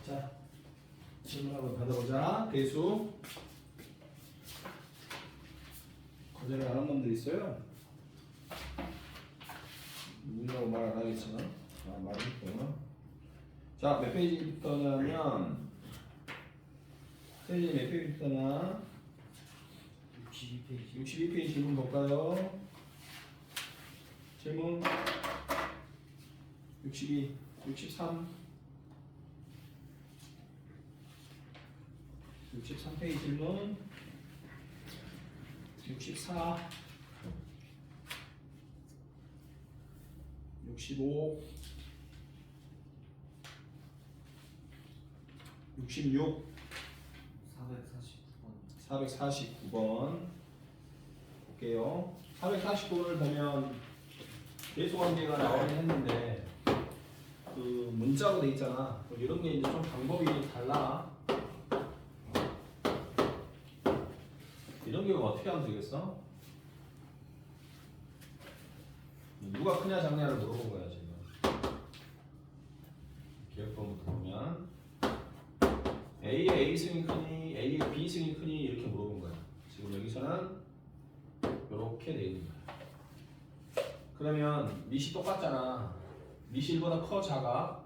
자, 질문 한번 받아보자. 배수. 거절을 안 한 놈들 있어요. 누구라고 말 안 하겠지만. 말했구나. 자, 몇 페이지부터냐면, 페이지 몇 페이지부터나? 62페이지. 62페이지 질문 볼까요? 질문 62, 63, 63페이지 질문 64, 65, 66, 449번 볼게요. 449번을 보면 계수관계가 나오긴 했는데 그 문자로 돼 있잖아. 이런 게 이제 좀 방법이 달라. 이런 경우 어떻게 하면 되겠어? 누가 크냐 작냐를 물어본 거야 지금. 기억법부터 보면 A의 A승이 크니 A의 B승이 크니 이렇게 물어본 거야. 지금 여기서는 이렇게 돼 있는 거야. 그러면 밑이 똑같잖아. 밑이 1보다 커 작아?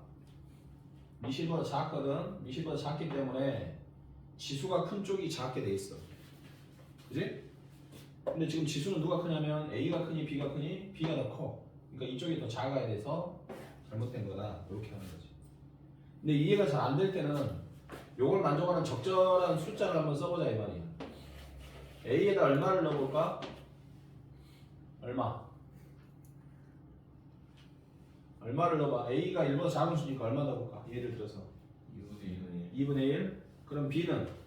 밑이 1보다 작거든? 밑이 1보다 작기 때문에 지수가 큰 쪽이 작게 돼 있어. 그지? 근데 지금 지수는 누가 크냐면 A가 크니 B가 크니 B가 더 커. 그러니까 이쪽이 더 작아야 돼서 잘못된 거다. 이렇게 하는 거지. 근데 이해가 잘 안 될 때는 요걸 만족하는 적절한 숫자를 한번 써보자 이 말이야. A에다 얼마를 넣어볼까? 얼마를 넣어봐. A가 1보다 작은 수니까 얼마 넣어볼까? 예를 들어서 2분의 1. 그럼 B는?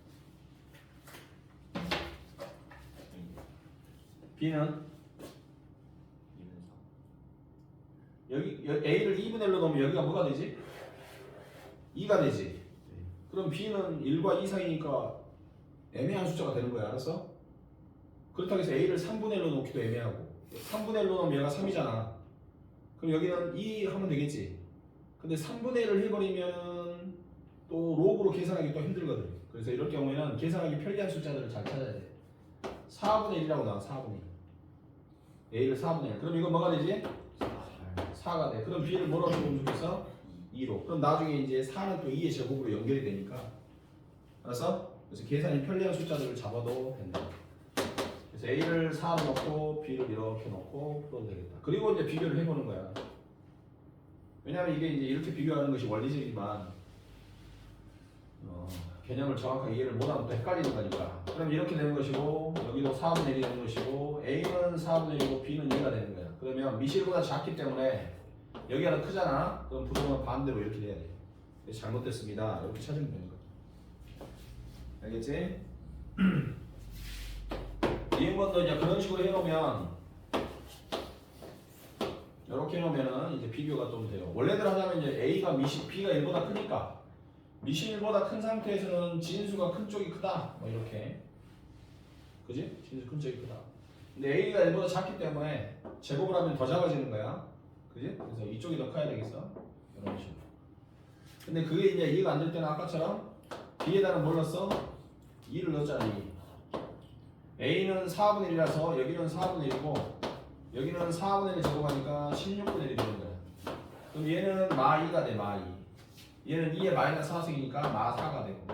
여기 A를 2분의 1로 넣으면 여기가 뭐가 되지? 2가 되지. 그럼 B는 1과 2 사이니까 애매한 숫자가 되는 거야. 알았어? 그렇다고 해서 A를 3분의 1로 놓기도 애매하고 3분의 1로 넣으면 얘가 3이잖아. 그럼 여기는 2 하면 되겠지. 근데 3분의 1을 해버리면 또 로그로 계산하기 또 힘들거든. 그래서 이럴 경우에는 계산하기 편리한 숫자들을 잘 찾아야 돼. 4분의 1이라고 나와. 4분의 1. A를 4분의 1. 그럼 이건 뭐가 되지? 4가 돼. 그럼 B를 뭐로 적으면 좋겠어? 2로. 그럼 나중에 이제 4는 또 2의 제곱으로 연결이 되니까. 알았어? 그래서 계산이 편리한 숫자들을 잡아도 된다. 그래서 A를 4로 넣고 B를 이렇게 넣고 풀어도 되겠다. 그리고 이제 비교를 해보는 거야. 왜냐하면 이게 이제 이렇게 비교하는 것이 원리적이지만 개념을 정확하게 이해를 못하면 또 헷갈리는 거니까. 그럼 이렇게 되는 것이고 여기도 4분의 1이 되는 것이고 A는 4분의 1이고 B는 2가 되는 거야. 그러면 미실보다 작기 때문에 여기가 더 크잖아. 그럼 부동은 반대로 이렇게 돼야 돼. 잘못됐습니다. 이렇게 찾으면 되는 거야. 알겠지? 이응번도 이제 그런 식으로 해놓으면 이렇게 해놓으면은 이제 비교가 좀 돼요. 원래대로 하자면 이제 A가 미시 B가 1보다 크니까 미시 1보다 큰 상태에서는 진수가 큰 쪽이 크다. 뭐 이렇게. 그지? 진수 큰 쪽이 크다. 근데 A가 1보다 작기 때문에 제곱을 하면 더 작아지는 거야. 그지? 그래서 이쪽이 더 커야 되겠어. 이런 식으로. 근데 그게 이제 이해가 안 될 때는 아까처럼 B에다는 뭘 넣었어? 2를 넣었잖아. 2. A는 4분의 1이라서 여기는 4분의 1이고 여기는 4분의 1 제곱하니까 16분의 1이 되는 거야. 그럼 얘는 마 2가 돼. 마 2. 얘는 2의 마이너스 4승이니까 마 4가 되고.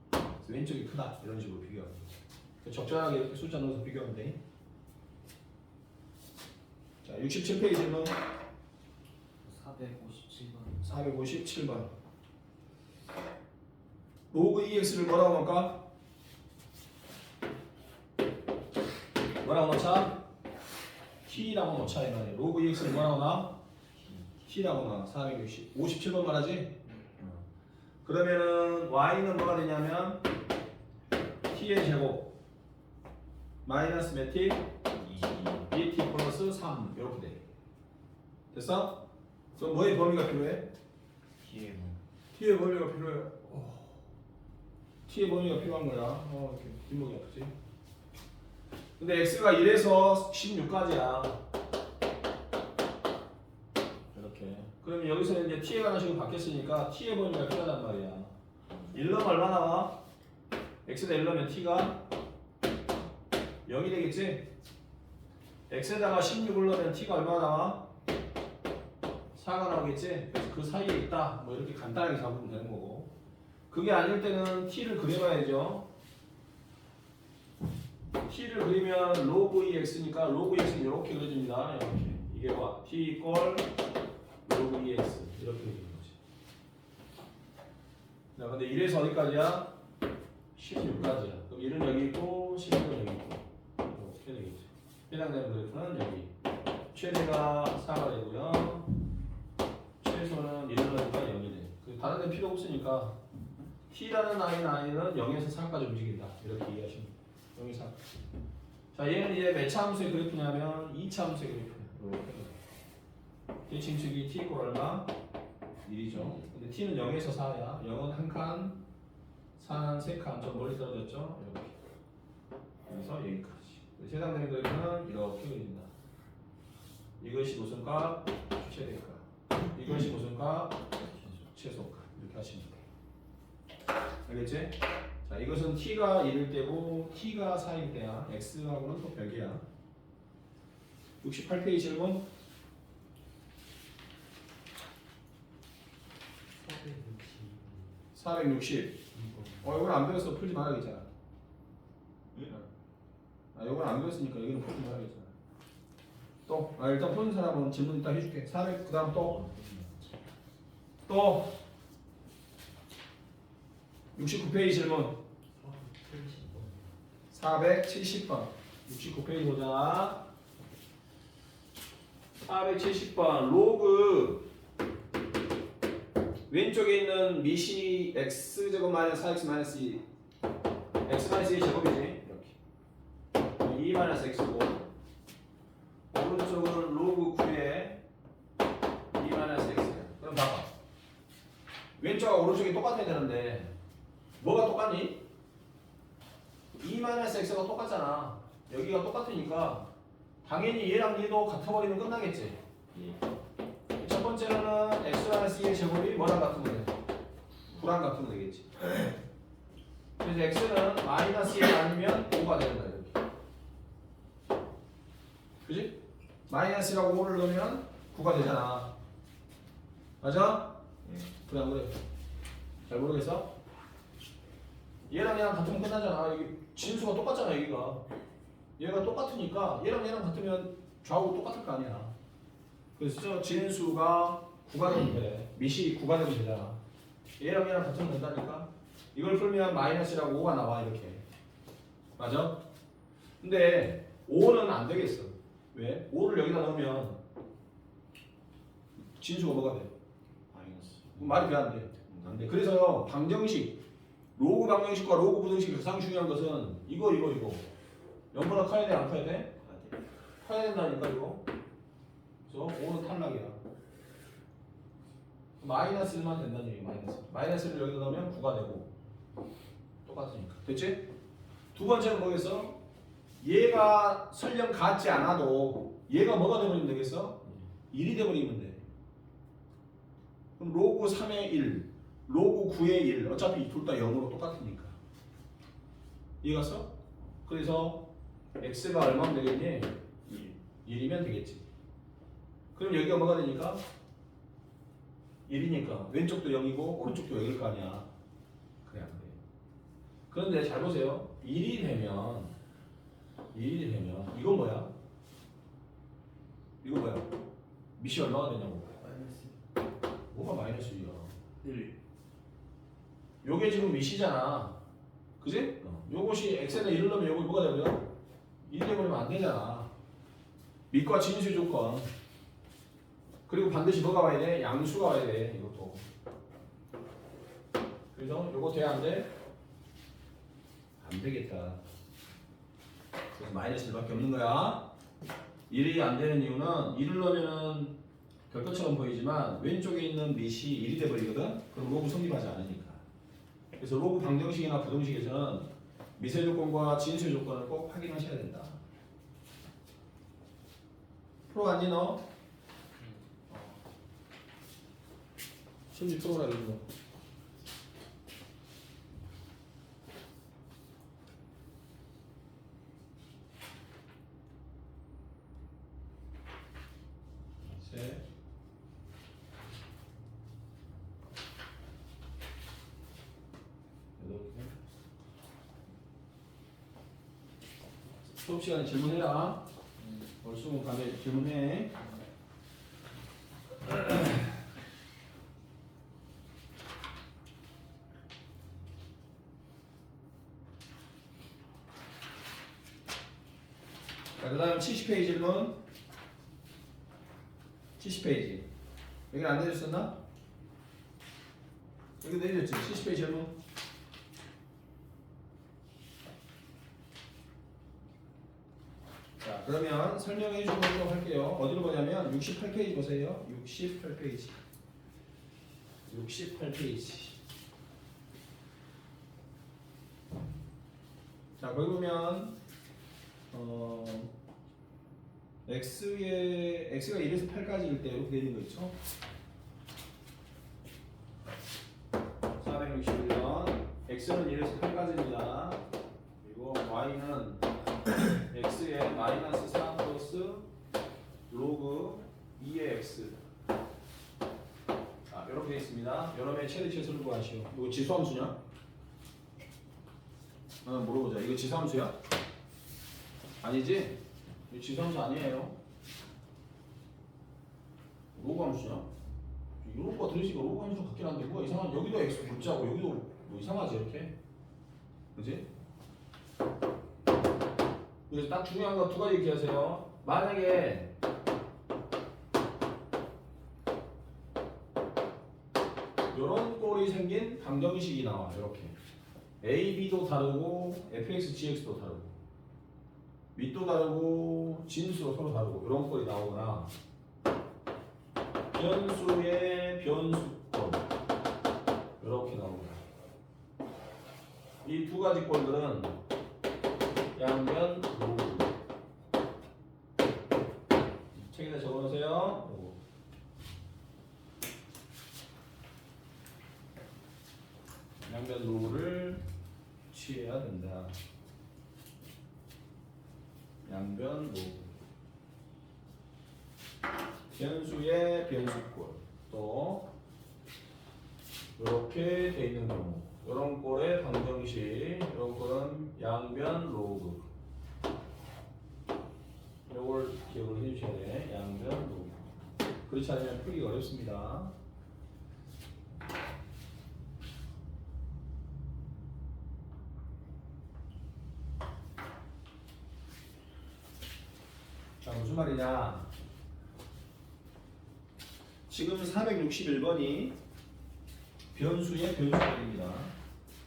그래서 왼쪽이 크다. 이런 식으로 비교하면 돼. 적절하게 이렇게 숫자 넣어서 비교하면 돼. 자, 67페이지는 457번. 로그 EX를 뭐라고 넣을까? 뭐라고 넣자? T라고 넣자 이 말이야. 로그 EX를 뭐라고 넣어? T라고 넣어. 460. 57번 말하지? 그러면은 Y는 뭐가 되냐면 T의 제곱 마이너스 몇 T? 2T 플러스 3 이렇게 돼. 됐어? 그럼 뭐의 범위가 필요해? T의 범위가 필요해. T의 범위가 필요한 거야. 이렇게 뒷목이 아프지? 근데 X가 1에서 16까지야. 이렇게. 그러면 여기서 이제 t에 관한 식으로 바뀌었으니까 t의 범위가 필요하단 말이야. 1 넣으면 얼마 나와? x에다 1 넣으면 t가 0이 되겠지? x에다가 16을 넣으면 t가 얼마 나와? 4가 나오겠지? 그래서 그 사이에 있다. 뭐 이렇게 간단하게 잡으면 되는 거고. 그게 아닐 때는 t를 그려봐야죠. t를 그리면 로그 2x니까 로그 2x는 이렇게 그려집니다. 이렇게. 이게 뭐 t 이퀄 로그 2x 이렇게 그리는 거지. 자, 근데 1에서 어디까지야? 16까지야. 그럼 1은 여기 있고 16은 여기 있고 이렇게 되겠지. 해당되는 그래프는 여기. 최대가 4가 되고요. 최소는 1을 넣으니까 0이 돼. 다른 데 필요 없으니까 t라는 i는 0에서 4까지 움직인다. 이렇게 이해하시면 돼요. 0에서 4. 자, 얘는 이제 몇 차 함수의 그래프냐면 2차 함수의 그래프야. 이렇게. 대칭축이 t 이퀄 얼마? 1이죠. 근데 t는 0에서 4야. 0은 한 칸, 4는 3칸. 좀 멀리 떨어졌죠? 이렇게. 그래서 여기까지. 해당되는 그래프는 이렇게 그린다. 이것이 무슨 값? 최대값. 이것이 무슨 값? 최소값. 이렇게 하시면 돼요. 알겠지? 자, 이것은 t가 1일 때고 t가 4일 때야. x하고는 또 별개야. 68페이지 질문. 460. 이건 안 배웠어. 풀지 말아야겠잖아. 이건 안 배웠으니까 여기는 풀지 말아야겠잖아. 또, 일단 푸는 사람은 질문 이따 해줄게. 400, 그 다음 또 69페이지 질문. 470번. 69페이지 보자. 470번. 로그 왼쪽에 있는 미시 x제곱 마이너스 4x 마이너스 2 x 마이너스 2 제곱이지. 이렇게 2 마이너스 x고 오른쪽은 로그 9에 2 마이너스 x야. 그럼 봐봐. 왼쪽과 오른쪽이 똑같아야 되는데 뭐가 똑같니? 2 마이너스 x가 똑같잖아. 여기가 똑같으니까 당연히 얘랑 얘도 같아버리면 끝나겠지. 첫 번째로는 x 마이너스 2의 제곱이 뭐랑 같으면 돼? 9랑 같으면 되겠지. 그래서 x는 마이너스 1 아니면 5가 된다. 이렇게. 그지? 마이너스라고 5를 넣으면 9가 되잖아. 맞아? 그래 안 그래? 잘 모르겠어? 얘랑 얘랑 같으면 끝나잖아. 여기 진수가 똑같잖아. 여기가 얘가 똑같으니까 얘랑 같으면 좌우 똑같을 거 아니야. 그래서 진수가 9가 되면 돼. 밑이 9가 되면 되잖아. 얘랑 같으면 된다니까. 이걸 풀면 마이너스라고 5가 나와. 이렇게. 맞아? 근데 5는 안 되겠어. 왜? 5를 여기다 넣으면 진수가 뭐가 돼? 마이너스. 말이 돼 안 돼? 안 돼. 그래서 방정식, 로그 방정식과 로그 부등식이 가장 중요한 것은 이거. 0보다 커야 돼? 안 커야 돼? 커야 된다니까 이거. 그래서 5는 탈락이야. 마이너스 1만 된다는 얘기. 마이너스를 여기다 넣으면 9가 되고 똑같으니까. 됐지? 두 번째는 뭐겠어? 얘가 설령 같지 않아도 얘가 뭐가 되버리면 되겠어? 1이 되버리면 돼. 그럼 로그 3의 1, 로그 9의 1 어차피 둘 다 0으로 똑같으니까. 이해갔어? 그래서 x가 얼마면 되겠니? 1이면 되겠지. 그럼 여기가 뭐가 되니까? 1이니까 왼쪽도 0이고 오른쪽도 0일 거 아니야. 그래 안 돼. 그런데 잘 보세요. 1이 되면 이건 뭐야? 이거 뭐야? 밑이 얼마가 되냐고. 뭐가 마이너스 1이야? 1. 요게 지금 밑이잖아. 그지? 요것이 x에다 1을 넣으면 요거 뭐가 되버려? 1이 되버리면 안 되잖아. 밑과 진수 조건. 그리고 반드시 뭐가 와야 돼? 양수가 와야 돼. 이것도. 그래서 요거 돼야 안 돼? 안 되겠다. 그래서 마이너스 1밖에 없는 거야. 1이 안 되는 이유는 1을 넣으면은 별것처럼 보이지만 왼쪽에 있는 밑이 1이 돼버리거든? 그럼 로그 성립하지 않으니까. 그래서 로그 방정식이나 부등식에서는 미세 조건과 진수의 조건을 꼭 확인하셔야 된다. 풀어갔니 너? 심지 프로그램 이런 거. 셋. 이렇게. 수업 시간에 질문해라. 월수금 가면 질문해. 자, 그 다음 70페이지 질문. 70페이지. 여기 안 내렸었나? 여기 내렸지. 70페이지 질문. 자, 그러면 설명해 주도록 할게요. 어디로 보냐면 68페이지 보세요. 68페이지. 68페이지. 자, 거기 보면 x가 1에서 8까지일 때 이렇게 되는 거 있죠? 461번 x는 1에서 8까지입니다. 그리고 y는 x의 마이너스 4 플러스 로그 2의 x. 자, 이렇게 되어 있습니다. 여러분의 최대치수를 구하시오. 이거 지수함수냐? 물어보자. 이거 지수함수야? 아니지? 이거 지수함수 아니에요. 로그 함수냐? 로그가 들으시고 로그 함수 같긴 한데 뭐가 이상한, 여기도 x 붙자고 여기도 뭐 이상하지 이렇게? 그지? 그래서 딱 중요한 거 두 가지 기억하세요. 만약에 이런 꼴이 생긴 방정식이 나와. 이렇게 a, b도 다르고 fx, gx도 다르고 밑도 다르고 진수도 서로 다르고 이런 꼴이 나오거나 변수의 변수꼴 이렇게 나오거나 이 두 가지 꼴들은 양변 로그. 책에다 적어놓으세요. 양변 로그를 취해야 된다. 양변 로그. 변수의 변수꼴. 또 이렇게 돼 있는 경우. 이런 꼴의 방정식, 이런 꼴은 양변 로그. 이걸 기억을 해주셔야 돼. 양변 로그. 그렇지 않으면 풀기가 어렵습니다. 자, 무슨 말이냐? 지금 461번이 변수의 변수꼴입니다.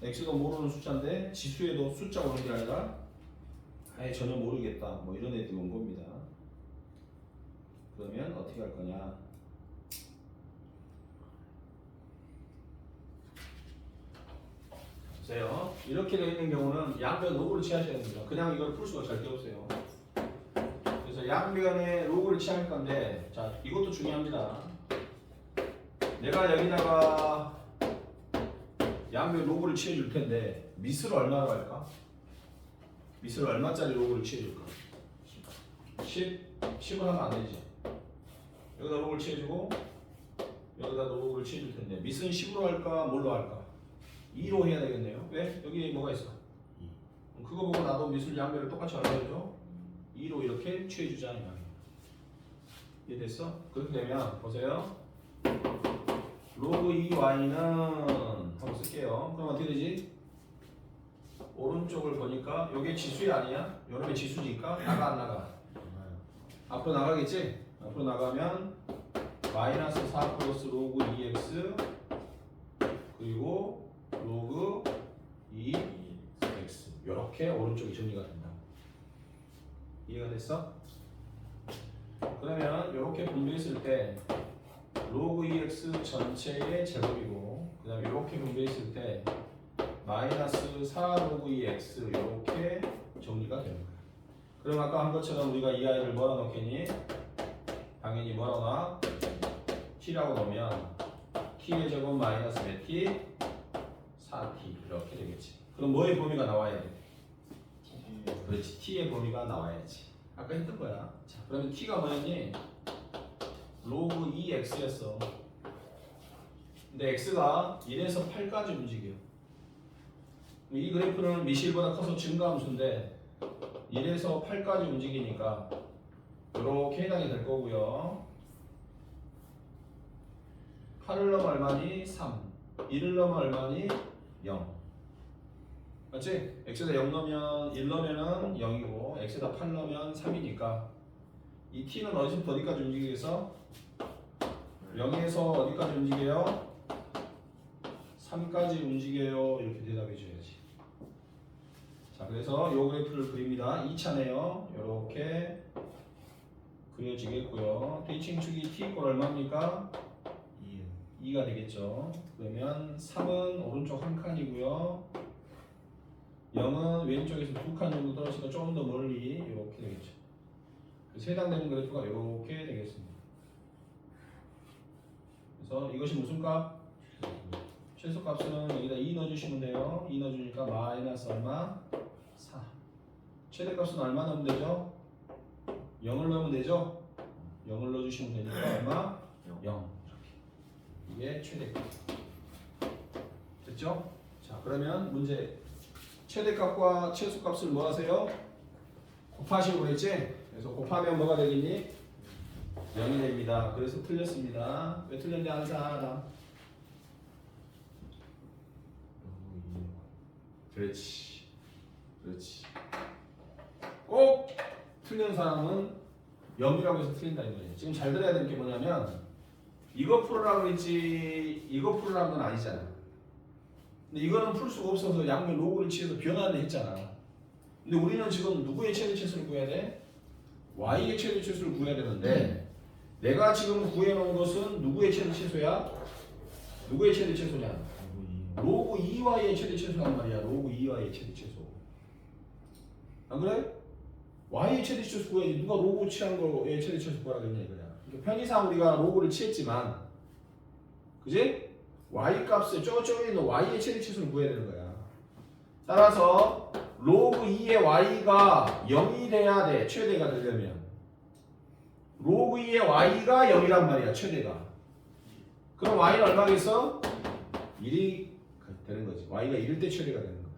x가 모르는 숫자인데 지수에도 숫자가 오는 게 아니라 아예 전혀 모르겠다 뭐 이런 애들이 온 겁니다. 그러면 어떻게 할 거냐? 보세요. 이렇게 되어 있는 경우는 양변 로그를 취하셔야 됩니다. 그냥 이걸 풀 수가 절대 없어요. 그래서 양변의 로그를 취할 건데, 자, 이것도 중요합니다. 내가 여기다가 양변 로그를 취해 줄 텐데 밑으로 얼마로 할까? 밑으로 얼마짜리 로그를 취해 줄까? 10을 하면 안 되지. 여기다 로그를 취해 주고 여기다 로그를 취해 줄 텐데 밑은 10으로 할까? 뭘로 할까? 2로 해야 되겠네요. 왜? 여기 뭐가 있어? 그거 보고 나도 밑을 양변을 똑같이 얼마죠? 2로 이렇게 취해 주자 이 말이야. 이해됐어? 그렇게 되면 보세요. 로그 2y는 한번 쓸게요. 그럼 어떻게 되지? 오른쪽을 보니까 이게 지수이 아니야? 요놈의 지수니까 나가 안 나가? 앞으로 나가겠지? 앞으로 나가면 마이너스 4 플러스 로그 2x 그리고 로그 2x 이렇게 오른쪽이 정리가 된다. 이해가 됐어? 그러면 이렇게 분배했을 때 로그 2x 전체의 제곱이고 그 다음에 이렇게 분배했을 때 마이너스 4 로그 2x 이렇게 정리가 되는 거야. 그럼 아까 한 것처럼 우리가 이 아이를 뭐라 넣겠니? 당연히 뭐라 놔? t라고 넣으면 t의 제곱 마이너스 몇 t? 4t 이렇게 되겠지. 그럼 뭐의 범위가 나와야 돼? 그렇지, t의 범위가 나와야지. 아까 했던 거야. 자, 그러면 t가 뭐였니? 로그 2x였어. 근데 x가 1에서 8까지 움직여. 이 그래프는 미실보다 커서 증가함수인데 1에서 8까지 움직이니까 이렇게 해당이 될 거고요. 8을 넣으면 얼마니? 3. 1을 넣으면 얼마니? 0. 맞지? x에다 0 넣으면 1 넣으면 0이고 x에다 8 넣으면 3이니까 이 t는 어디서부터 어디까지 움직이겠어? 0에서 어디까지 움직여요? 3까지 움직여요. 이렇게 대답해 줘야지. 자, 그래서 요 그래프를 그립니다. 2차네요. 이렇게 그려지겠고요. 대칭축이 t 이꼴 얼마입니까? 2가 되겠죠. 그러면 3은 오른쪽 한 칸이고요. 0은 왼쪽에서 두 칸 정도 떨어지니까 조금 더 멀리 이렇게 되겠죠. 그래서 해당되는 그래프가 이렇게 되겠습니다. 그래서 이것이 무슨 값? 최소값은 여기다 2 넣어주시면 돼요. 2 넣어주니까 마이너스 얼마? 4. 최대값은 얼마 넣으면 되죠? 0을 넣으면 되죠? 0을 넣어주시면 되니까 얼마? 0. 이게 최대값. 됐죠? 자, 그러면 문제. 최대값과 최소값을 뭐 하세요? 곱하시고 그랬지? 그래서 곱하면 뭐가 되겠니? 0이 됩니다. 그래서 틀렸습니다. 왜 틀렸냐 하는 사람? 그렇지. 그렇지. 꼭 틀린 사람은 0이라고 해서 틀린다 이거예요. 지금 잘 들어야 될 게 뭐냐면 이거 풀으라고 그랬지 이거 풀으라는 건 아니잖아. 근데 이거는 풀 수가 없어서 양면 로그를 취해서 변화를 했잖아. 근데 우리는 지금 누구의 최대치수를 구해야 돼? y의 최대치수를 구해야 되는데 내가 지금 구해놓은 것은 누구의 최대치수야? 누구의 최대치수냐? 로그 2y의 최대치수란 말이야. 로그 2y의 최대치수. 안 그래? y의 최대치수 구해야지. 누가 로그 취한 거의 최대치수 구하라 그랬냐 이거야. 그러니까 편의상 우리가 로그를 취했지만 그지? y 값에 저쪽에 있는 y의 최대치수를 구해야 되는 거야. 따라서 로그 2의 y가 0이 돼야 돼. 최대가 되려면 로그 2의 y가 0이란 말이야. 최대가. 그럼 y는 얼마겠어? 1이 되는 거지. y가 1일 때 최대가 되는 거야.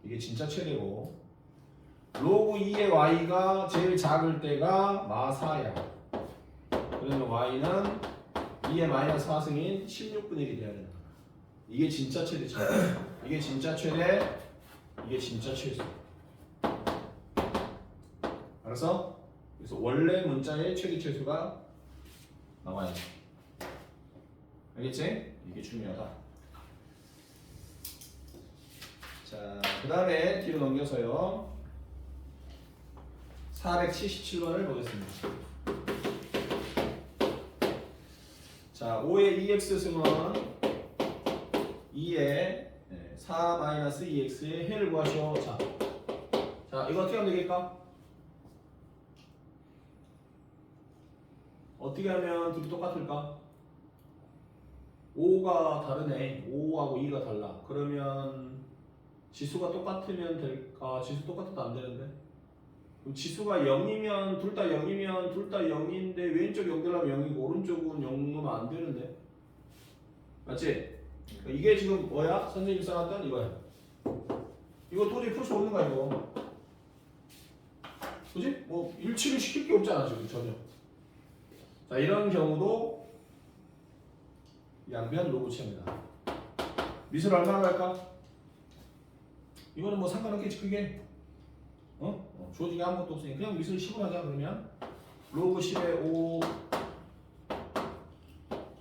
이게 진짜 최대고 로그 2의 y가 제일 작을 때가 마4야. 그러면 y는 2의 마이너스 4승인 16분의 1이 돼야 되는 거야. 이게 진짜 최대 최대. 이게 진짜 최대. 이게 진짜 최소. 알았어? 그래서 원래 문자의 최대 최소가 나와야 돼. 알겠지? 이게 중요하다. 자, 그 다음에 뒤로 넘겨서요. 477번을 보겠습니다. 자, 5의 2x승은 2의 4-2x의 해를 구하시오. 자, 이거 어떻게 하면 되겠까? 어떻게 하면 둘이 똑같을까? 5가 다르네. 5하고 2가 달라. 그러면 지수가 똑같으면 될까? 지수 똑같아도 안 되는데. 그럼 지수가 0이면 둘 다 0이면 둘 다 0인데 왼쪽 연결하면 0이고 오른쪽은 0 넣으면 안 되는데. 맞지? 그러니까 이게 지금 뭐야? 선생님이 써놨던 이거야. 이거 도저히 풀 수 없는 거야 이거. 그지? 뭐 일치를 시킬 게 없잖아 지금 전혀. 자, 이런 경우도 양변 로그체입니다. 미술 얼마나 갈까? 이거는 뭐 상관없겠지 크게. 주어진 게 아무것도 없으니 그냥 미술 10을 하자. 그러면 로그 10의 5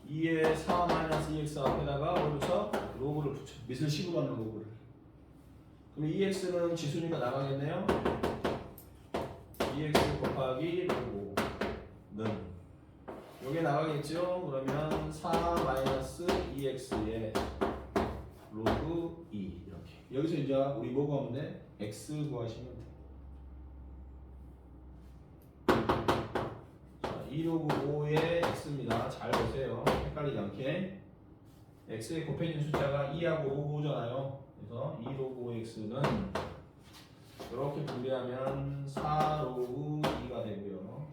2의 4-2x 앞에다가 뭘 붙여? 로그를 붙여. 미술 10으로 하는 로그를. 그럼 2x는 지수니까 나가겠네요. 2x 곱하기 로그는 요게 나가겠죠. 그러면 4-2x의 로그 2 이렇게. 여기서 이제 우리 뭐 구하면 돼? x 구하시면 돼. 자, 2 로그 5의 x입니다. 잘 보세요. 헷갈리지 않게. x에 곱해진 숫자가 2하고 로그 5잖아요. 그래서 2 로그 5x는 이렇게 분배하면 4 로그 2가 되고요.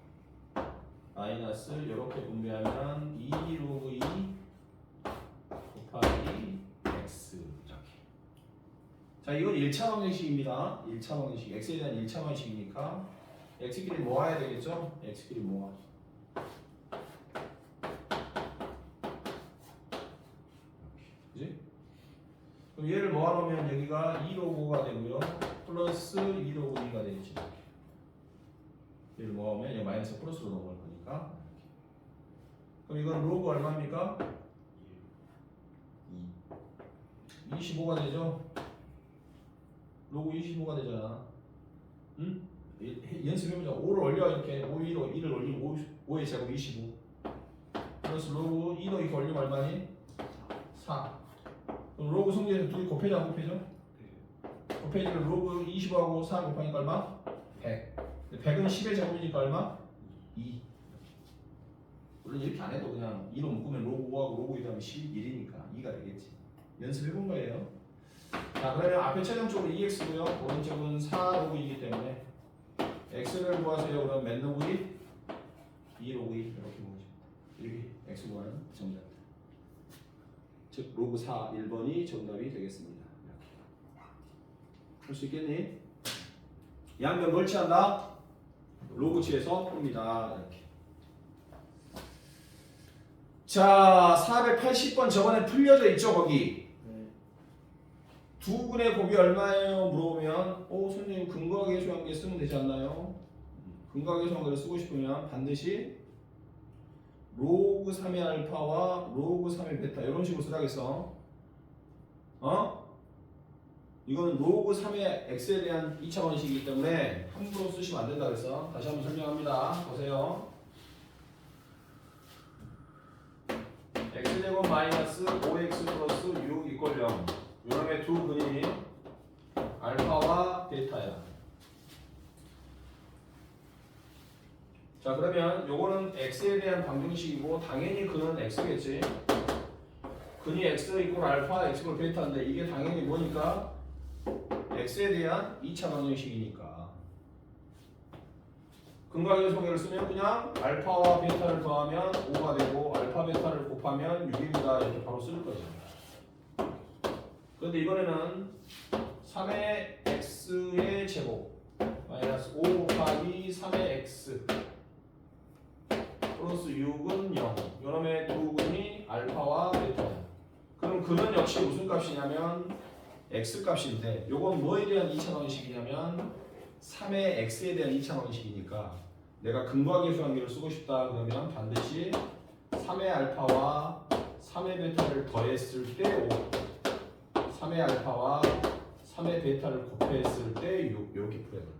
마이너스 이렇게 분배하면 2 로그 2 곱하기 x 이렇게. 자, 이건 1차 방정식입니다. 1차 방정식. x에 대한 1차 방정식이니까 x끼리 모아야 되겠죠? x끼리 모아. 그지? 그럼 얘를 모아놓으면 여기가 2 로그 5가 되고요. 플러스 2 로그 2가 되겠지. 얘를 모아오면 얘 마이너스 플러스로 넘어갈 거니까. 그럼 이건 로그 얼마입니까? 25가 되죠? 로그 25가 되잖아. 응? 연습해보자. 5를 올려. 이렇게 5 위로 1을 올리면 5의 제곱 25 플러스 로그 2 더하기 올리면 얼마니? 4. 그럼 로그 성질에서 둘이 곱해져 안 곱해져? 곱해지면 로그 25하고 4 곱하니까 얼마? 100. 100은 10의 제곱이니까 얼마? 2. 물론 이렇게 안 해도 그냥 2로 묶으면 로그 5하고 로그 2 더하면 11이니까 2가 되겠지. 연습해본 거예요. 자, 그러면 앞에 최종적으로 2x고요. 오른쪽은 4 로그 2이기 때문에 x를 구하세요. 그럼 몇 로그 2? 2 로그 2 이렇게 보죠. 이렇게 x 구하는 정답. 즉 로그 4 1번이 정답이 되겠습니다. 할 수 있겠니? 양변 멀치한다. 로그 취해서 풉니다. 이렇게. 자, 480번 저번에 풀려져 있죠, 거기. 두 근의 곱이 얼마예요? 물어보면 선생님 근거하게 해소한 게 쓰면 되지 않나요? 근거하게 해소한 걸 쓰고 싶으면 반드시 로그 3의 알파와 로그 3의 베타 이런 식으로 쓰라겠어. 이거는 로그 3의 x에 대한 2차 원식이기 때문에 함부로 쓰시면 안 된다 그래서 다시 한번 설명합니다. 보세요. x제곱 마이너스 5x 플러스 6 이퀄 0. 요놈의 두 근이 알파와 베타야. 자, 그러면 요거는 x에 대한 방정식이고 당연히 근은 x겠지. 근이 x 이퀄 알파, x 이퀄 베타인데 이게 당연히 뭐니까? x에 대한 2차 방정식이니까. 근거하게 소개를 쓰면 그냥 알파와 베타를 더하면 5가 되고 알파 베타를 곱하면 6입니다. 이렇게 바로 쓸 거죠. 그런데 이번에는 3의 x의 제곱 마이너스 5 곱하기 3의 x 플러스 6은 0. 요놈의 두 근이 알파와 베타야. 그럼 근은 역시 무슨 값이냐면 x 값인데 요건 뭐에 대한 2차 방정식이냐면 3의 x에 대한 2차 방정식이니까 내가 근거하게 수관계를 쓰고 싶다 그러면 반드시 3의 알파와 3의 베타를 더했을 때 5 3의 알파와 3의 베타를 곱했을 때 6 이렇게 풀어야 된다.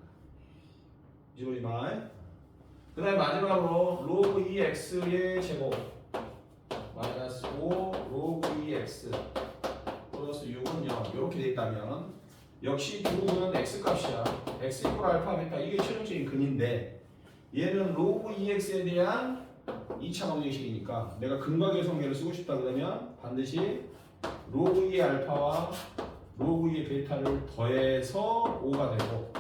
잊어버리지 마. 그 다음에 마지막으로 로그 2x의 제곱 마이너스 5 로그 2x 플러스 6은 0 이렇게 돼 있다면 역시 두 근은 x값이야. x 이퀄 알파 베타 이게 최종적인 근인데 얘는 로그 2x에 대한 2차 방정식이니까 내가 근거계 성계를 쓰고 싶다 그러면 반드시 로그 2의 알파와 로그 2의 베타를 더해서 5가 되고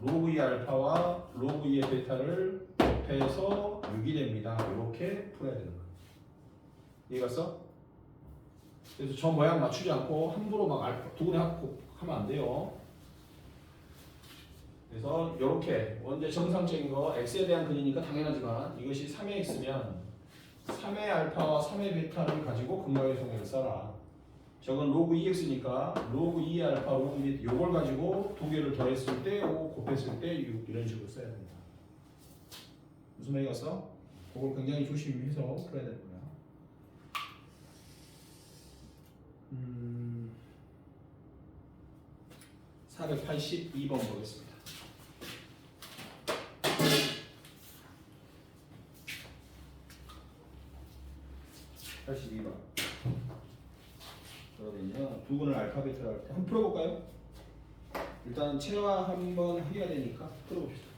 로그 2의 알파와 로그 2의 베타를 곱해서 6이 됩니다. 이렇게 풀어야 되는 거야. 이해갔어? 그래서 저 모양 맞추지 않고 함부로 막 알파 두 근에 합하면 안 돼요. 그래서 이렇게 원래 정상적인 거 x에 대한 근이니까 당연하지만 이것이 3의 x면 3의 알파와 3의 베타를 가지고 근거의 성격을 써라. 저건 로그 2x니까 로그 2의 알파, 로그 2 요걸 가지고 두 개를 더했을 때 5, 곱했을 때 6 이런 식으로 써야 된다. 무슨 말이 갔어? 그걸 굉장히 조심해서 풀어야 되는 거야. 482번 보겠습니다. 82번. 그러면요 두 근을 알파벳으로 할 때 한번 풀어볼까요? 일단 체화 한번 해야 되니까 풀어봅시다.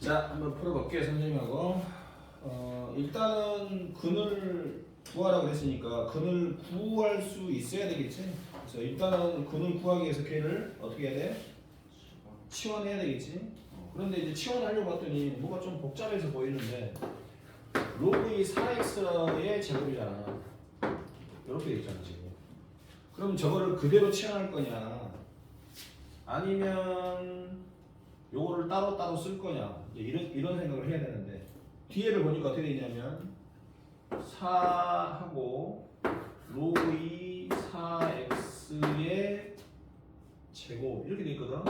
자, 한번 풀어볼게요, 선생님하고. 일단은 근을 구하라고 했으니까 근을 구할 수 있어야 되겠지. 그래서 일단은 근을 구하기 위해서 걔를 어떻게 해야 돼? 치환해야 되겠지. 그런데 이제 치환하려고 했더니 뭐가 좀 복잡해서 보이는데 로그 이 4x의 제곱이잖아. 이렇게 돼 있잖아 지금. 그럼 저거를 그대로 치환할 거냐? 아니면 요거를 따로따로 쓸 거냐? 이런 생각을 해야 되는데 뒤에를 보니까 어떻게 돼 있냐면 4하고 로그 이 4x의 제곱 이렇게 돼 있거든.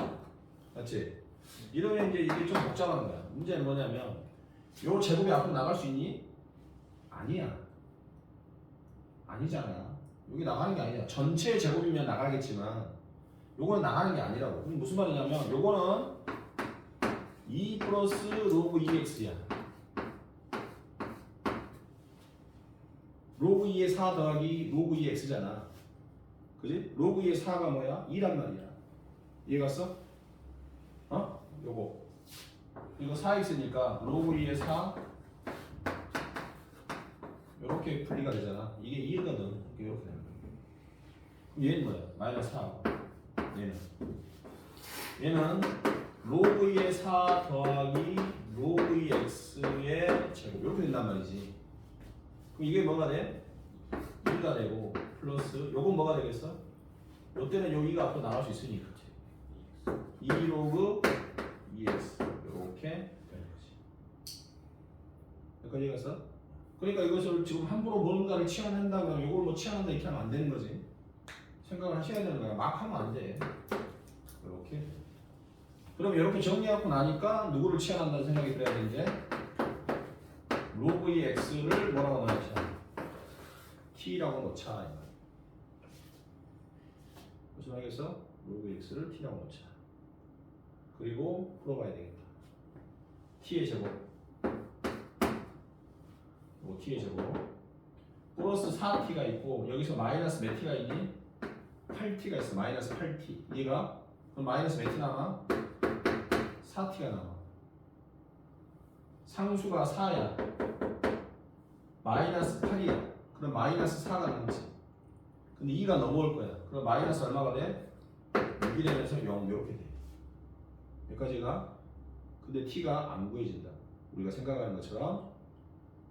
맞지? 이러면 이제 이게 좀 복잡한 거야. 문제는 뭐냐면 요 제곱이 앞으로 나갈 수 있니? 아니야. 아니잖아. 여기 나가는 게 아니야. 전체 제곱이면 나가겠지만 요거는 나가는 게 아니라고. 그럼 무슨 말이냐면 요거는 2 플러스 로그 2x야. 로그 2의 4 더하기 로그 2x잖아. 그지? 로그 2의 4가 뭐야? 2란 말이야. 이해갔어? 요거. 이거 4x니까 로그 2의 4 요렇게 분리가 되잖아. 이게 2거든. 이렇게 되는 거야. 그럼 얘는 뭐야? 마이너스 4. 얘는 로그 2의 4 더하기 로그 2x의 제곱 이렇게 된단 말이지. 그럼 이게 뭐가 돼? 2가 되고 플러스 요건 뭐가 되겠어? 요 때는 요 2가 앞으로 나갈 수 있으니까 2 로그 2x 이렇게 되는 거지. 여기까지 갔어? 그러니까 이것을 지금 함부로 뭔가를 치환한다고 하면 이걸 뭐 치환한다 이렇게 하면 안 되는 거지. 생각을 하셔야 되는 거야. 막 하면 안 돼. 이렇게. 그럼 이렇게 정리하고 나니까 누구를 치환한다는 생각이 들어야 돼 이제. 로그 2x를 뭐라고 넣자? t라고 넣자. 무슨 말이겠어? 로그 x를 t라고 넣자. 그리고 풀어봐야 되겠다. t의 제곱. t의 제곱. 플러스 4t가 있고 여기서 마이너스 몇 t가 있니? 8t가 있어. 마이너스 8t. 얘가 그럼 마이너스 몇 t 남아? 4t가 남아. 상수가 4야. 마이너스 8이야. 그럼 마이너스 4가 남지. 근데 2가 넘어올 거야. 그럼 마이너스 얼마가 돼? 6이 되면서 0 이렇게 돼. 여기까지가. 근데 t가 안 구해진다. 우리가 생각하는 것처럼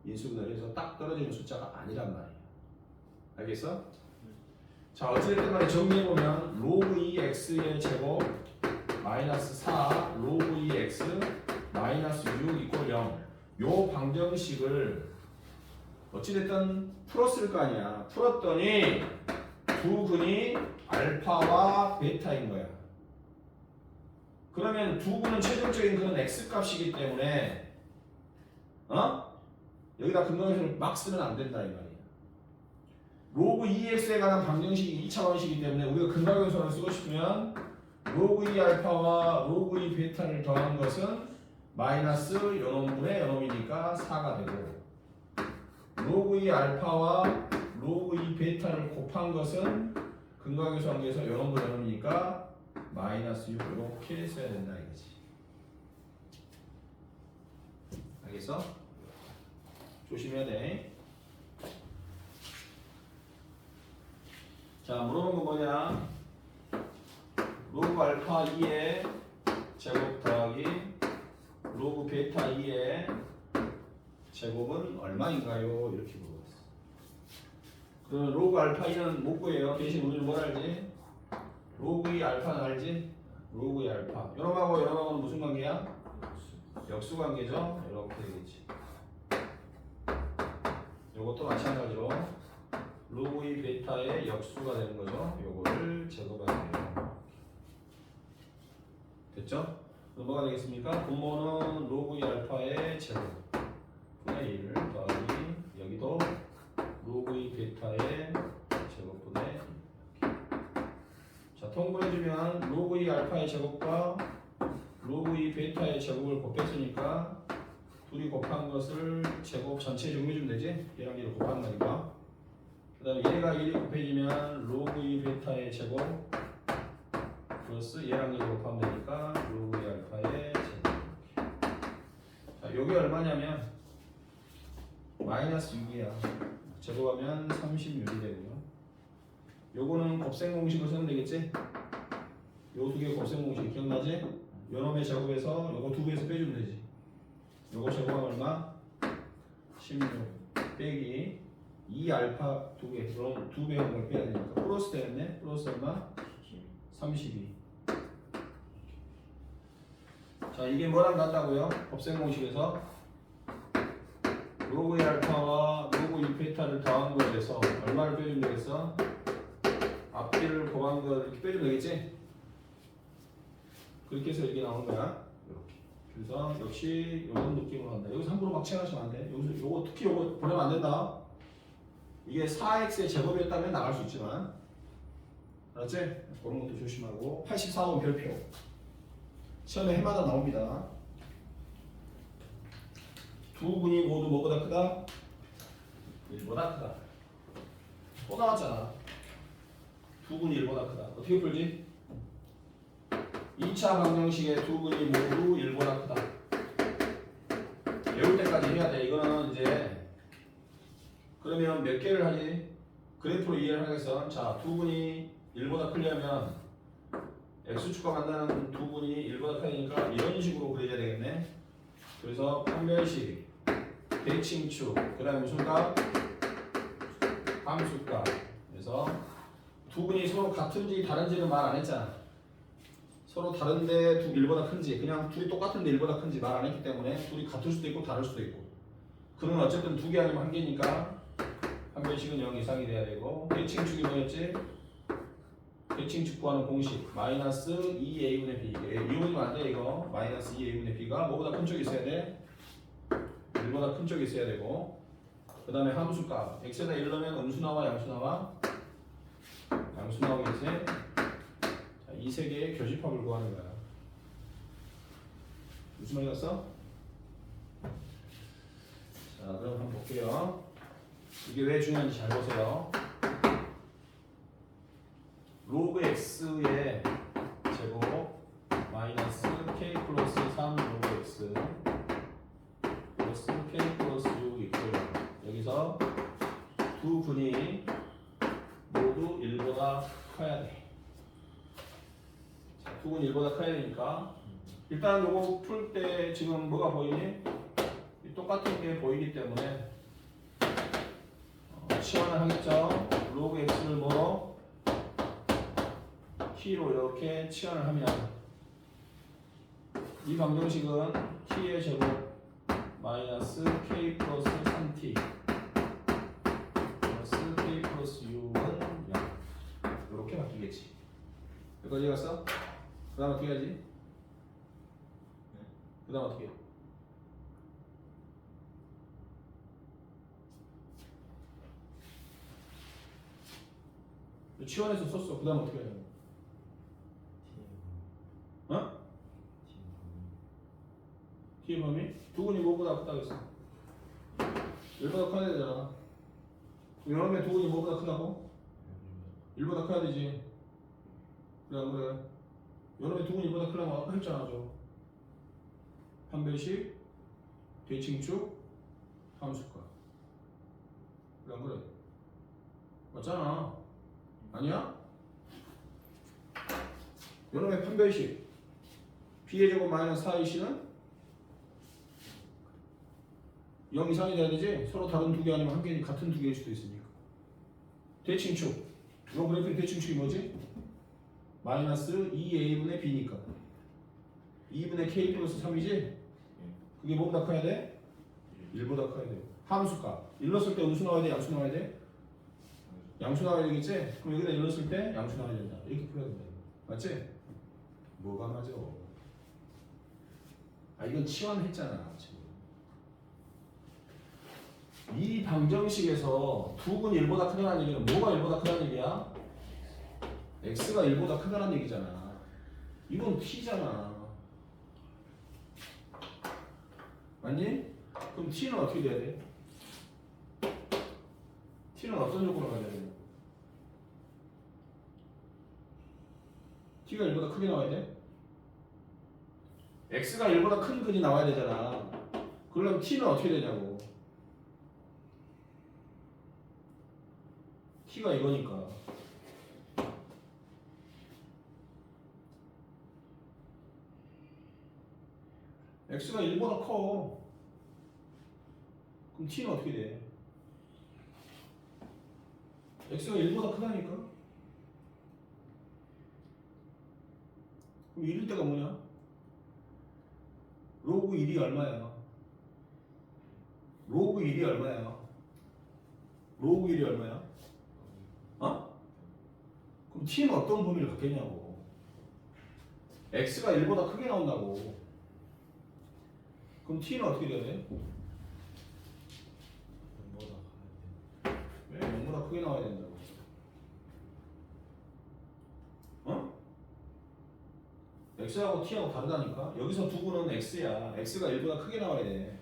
인수분해해서 딱 떨어지는 숫자가 아니란 말이야. 알겠어? 자, 어찌됐든 간에 정리해보면 로그 2x의 제곱 마이너스 4 로그 2x 마이너스 6 이꼴 0. 요 방정식을 어찌됐든 풀었을 거 아니야. 풀었더니 두 근이 알파와 베타인 거야. 그러면 두 근은 최종적인 근은 x값이기 때문에 여기다 근거에서 막 쓰면 안 된다 이 말이야. 로그 2x에 관한 방정식이 2차원식이기 때문에 우리가 근각연선을 쓰고 싶으면 로그 2 알파와 로그 2 베타를 더한 것은 마이너스 요놈분의 요놈이니까 4가 되고 로그 2 알파와 로그 2 베타를 곱한 것은 근각연선에서 요놈분 요놈이니까 마이너스 6 이렇게 써야 된다 이거지. 알겠어? 조심해야 돼. 자, 물어본 거 뭐냐? 로그 알파 2의 제곱 더하기 로그 베타 2의 제곱은 얼마인가요? 이렇게 물어봤어. 그러면 로그 알파 2는 못 구해요. 대신 우리는 뭘 알지? 로그 2 알파는 알지? 로그 2 알파. 요놈하고 요놈하고는 무슨 관계야? 역수 관계죠? 이렇게 되겠지. 요것도 마찬가지로 로그 2 베타의 역수가 되는 거죠. 요거를 제곱하면 돼요. 됐죠? 그럼 뭐가 되겠습니까? 분모는 로그 2 알파의 제곱 분의 1 더하기 여기도 로그 2 베타의 제곱분의 1. 자, 통분해주면 로그 2 알파의 제곱과 로그 2 베타의 제곱을 곱했으니까 둘이 곱한 것을 제곱 전체 정리해주면 되지? 얘랑 얘를 곱하는 거니까. 그 다음에 얘가 1이 곱해지면 로그 2 베타의 제곱 플러스 얘랑 얘를 곱하면 되니까 로그 2 알파의 제곱. 요게 얼마냐면 마이너스 6이야. 제곱하면 36이 되고요. 요거는 곱셈 공식을 쓰면 되겠지? 요 두 개 곱셈 공식 기억나지? 요 놈의 제곱에서 요거 두 배에서 빼주면 되지. 요거 제곱하면 얼마? 16 빼기 2 알파 두 개. 그럼 두 배의 걸 빼야 되니까 플러스 되겠네. 플러스 얼마? 32. 자, 이게 뭐랑 같다고요? 곱셈 공식에서 로그 2 알파와 로그 2 베타를 더한 거에 대해서 얼마를 빼주면 되겠어? 앞뒤를 곱한 거 이렇게 빼주면 되겠지? 그렇게 해서 이게 나오는 거야. 이렇게. 그래서 역시 이런 느낌으로 한다. 여기서 함부로 막 채워하시면 안 돼. 여기서 요거 특히 요거 보내면 안 된다. 이게 4x의 제곱이었다면 나갈 수 있지만, 알았지? 그런 것도 조심하고. 84번 별표. 시험에 해마다 나옵니다. 두 분이 모두 뭐보다 크다? 1보다 크다. 또 나왔잖아. 두 분이 1보다 크다. 어떻게 풀지? 2차 방정식의 두 분이 모두 1보다 크다. 외울 때까지 해야 돼. 이거는 이제 그러면 몇 개를 하지? 그래프로 이해를 하겠어. 자, 두 분이 1보다 크려면 x축과 만나는 두 분이 1보다 크니까 이런 식으로 그려야 되겠네. 그래서 판별식, 대칭축, 그 다음에 무슨 값? 함수값. 그래서 두 분이 서로 같은지 다른지는 말 안 했잖아. 서로 다른데 1보다 큰지, 그냥 둘이 똑같은데 1보다 큰지 말 안 했기 때문에 둘이 같을 수도 있고 다를 수도 있고. 그는 어쨌든 두 개 아니면 한 개니까 판별식은 0 이상이 돼야 되고. 대칭축이 뭐였지? 대칭축 구하는 공식 마이너스 2a분의 b. 이용이면 안 돼 이거. 마이너스 2a분의 b가 뭐보다 큰 쪽이 있어야 돼? 1보다 큰 쪽이 있어야 되고. 그 다음에 함수값 x에다 1 넣으면 음수 나와 양수 나와? 양수 나오겠지? 자, 이 세 개의 교집합을 구하는 거야. 무슨 말이 갔어? 자, 그럼 한번 볼게요. 이게 왜 중요한지 잘 보세요. 로그 x의 제곱 마이너스 k 플러스 3 로그 x 플러스 k 플러스 6 이퀄. 여기서 두 분이 모두 1보다 커야 돼. 자, 두 분이 1보다 커야 되니까 일단 요거 풀 때 지금 뭐가 보이니? 똑같은 게 보이기 때문에 치환을 하겠죠. 로그 x를 뭐로? t로 이렇게 치환을 하면 이 방정식은 t의 제곱 마이너스 k 플러스 3t 플러스 k 플러스 6은 0 이렇게 바뀌겠지. 여기까지 갔어? 그 다음 어떻게 하지? 그 다음 어떻게 해? 치환해서 썼어. 그 다음 어떻게 해야 돼? 어? t의 범위? 두 분이 뭐보다 크다고 했어? 1보다 커야 되잖아. 여러분의 두 분이 뭐보다 크다고? 1보다 커야 되지. 그래 안 그래? 여러분의 두 분이 1보다 크려면 아까 했잖아. 저 판별식, 대칭축, 함수값. 그래 안 그래? 맞잖아. 아니야? 여러분의 판별식 b의 제곱 마이너스 4ac는 0 이상이 돼야 되지? 서로 다른 두 개 아니면 한 개니 같은 두 개일 수도 있으니까. 대칭축. 이거 그래프의 대칭축이 뭐지? 마이너스 2a분의 b니까 2분의 k 플러스 3이지? 그게 뭐보다 커야 돼? 1보다 커야 돼. 함수값. 1 넣었을 때 음수 나와야 돼? 양수 나와야 돼? 양수 나와야 되겠지? 그럼 여기다 1 넣었을 때 양수 나와야 된다. 이렇게 풀어야 된다. 맞지? 뭐가 맞아? 아, 이건 치환했잖아 지금. 이 방정식에서 두 분이 1보다 크다는 얘기는 뭐가 1보다 크다는 얘기야? x가 1보다 크다는 얘기잖아. 이건 t잖아. 맞니? 그럼 t는 어떻게 돼야 돼? t는 어떤 조건을 가져야 돼? t가 1보다 크게 나와야 돼? x가 1보다 큰 근이 나와야 되잖아. 그러면 t는 어떻게 되냐고. t가 이거니까. x가 1보다 커. 그럼 t는 어떻게 돼? x가 1보다 크다니까? 그럼 1일 때가 뭐냐? 로그 1이 얼마야? 로그 1이 얼마야? 로그 1이 얼마야? 어? 그럼 t는 어떤 범위를 갖겠냐고. x가 1보다 크게 나온다고. 그럼 t는 어떻게 돼야 돼? 0보다 크게 나와야 된다고. 어? x하고 t하고 다르다니까? 여기서 두구는 x야. x가 1보다 크게 나와야 돼.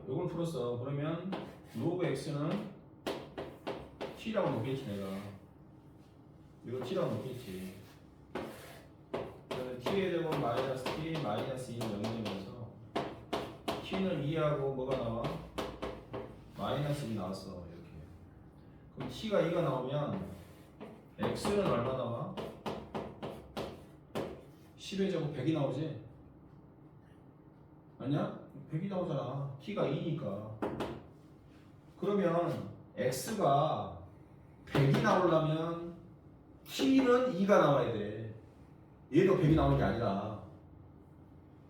요걸 풀었어. 그러면 로그 x는 t라고 놓겠지 내가. 이거 t라고 놓겠지. 그러면 t의 제곱 마이너스 t 마이너스 2는 0이 되면서 t는 2하고 뭐가 나와? 마이너스 2 나왔어. 이렇게. 그럼 t가 2가 나오면 x는 얼마 나와? 10의 제곱 100이 나오지? 아니야? 100이 나오잖아. t가 2니까. 그러면 x가 100이 나오려면 t는 2가 나와야 돼. 얘도 100이 나오는 게 아니라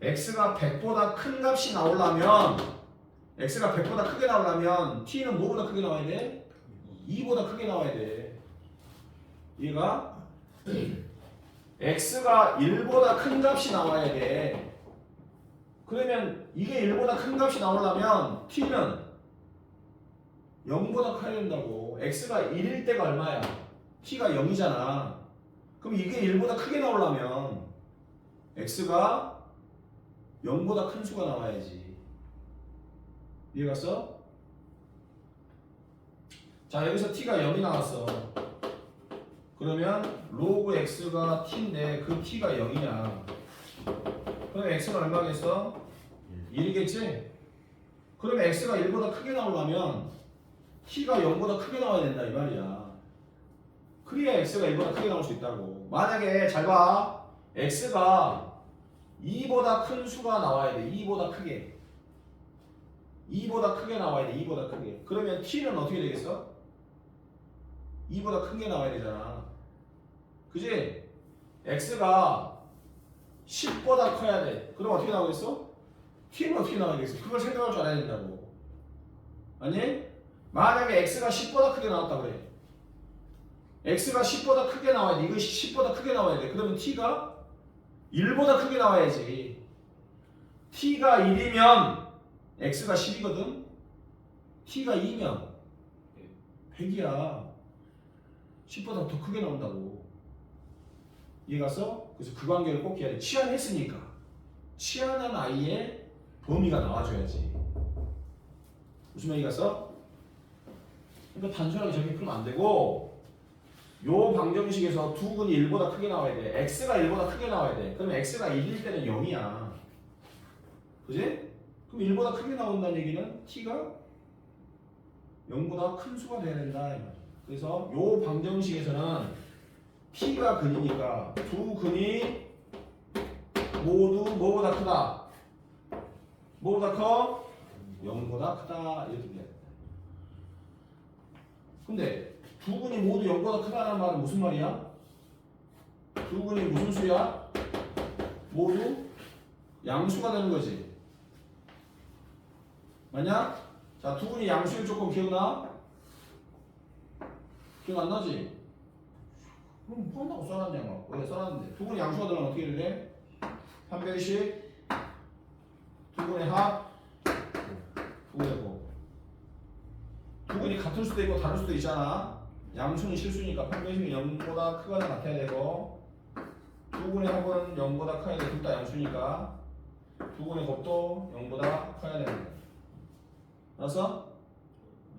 x가 100보다 큰 값이 나오려면 x가 100보다 크게 나오려면 t는 뭐보다 크게 나와야 돼? 2보다 크게 나와야 돼. 얘가 x가 1보다 큰 값이 나와야 돼. 그러면 이게 1보다 큰 값이 나오려면 t는 0보다 커야 된다고. x가 1일 때가 얼마야? t가 0이잖아. 그럼 이게 1보다 크게 나오려면 x가 0보다 큰 수가 나와야지. 이해갔어? 자, 여기서 t가 0이 나왔어. 그러면 로그 x가 t인데 그 t가 0이냐? 그럼 x는 얼마겠어? 1이겠지? 그러면 x가 1보다 크게 나오려면 t가 0보다 크게 나와야 된다 이 말이야. 그래야 x가 1보다 크게 나올 수 있다고. 만약에 잘 봐. x가 2보다 큰 수가 나와야 돼. 2보다 크게. 2보다 크게 나와야 돼. 2보다 크게. 그러면 t는 어떻게 되겠어? 2보다 큰 게 나와야 되잖아. 그지? x가 10보다 커야 돼. 그럼 어떻게 나오겠어? t는 어떻게 나오겠어? 그걸 생각할 줄 알아야 된다고. 아니? 만약에 x가 10보다 크게 나왔다 그래. x가 10보다 크게 나와야 돼. 이것이 10보다 크게 나와야 돼. 그러면 t가 1보다 크게 나와야지. t가 1이면 x가 10이거든. t가 2면 100이야. 10보다 더 크게 나온다고. 이해갔어? 그래서 그 관계를 꼭 해야 돼. 치환했으니까. 치환한 i의 범위가 나와줘야지. 무슨 말이 갔어? 그러니까 단순하게 저렇게 풀면 안 되고 요 방정식에서 두근이 1보다 크게 나와야 돼. x가 1보다 크게 나와야 돼. 그러면 x가 1일 때는 0이야. 그지? 그럼 1보다 크게 나온다는 얘기는 t가 0보다 큰 수가 돼야 된다. 그래서 요 방정식에서는 t가 근이니까 두 근이 모두 뭐보다 크다? 뭐보다 커? 0보다 크다. 이렇게 돼야 돼. 근데 두 근이 모두 0보다 크다는 말은 무슨 말이야? 두 근이 무슨 수야? 모두 양수가 되는 거지. 맞냐? 자, 두 근이 양수일 조건 기억나? 기억 안 나지? 그럼 뭐 한다고 써놨냐? 왜 써놨는데? 두 근이 양수가 되면 어떻게 돼? 300씩 두 근의 합 2분의 5. 두 근이 같을 수도 있고 다를 수도 있잖아. 양수는 실수니까 판별식은 0보다 크거나 같아야 되고 두근의 합은 0보다 커야 돼. 둘 다 양수니까 두근의 곱도 0보다 커야 되는 거야. 알았어?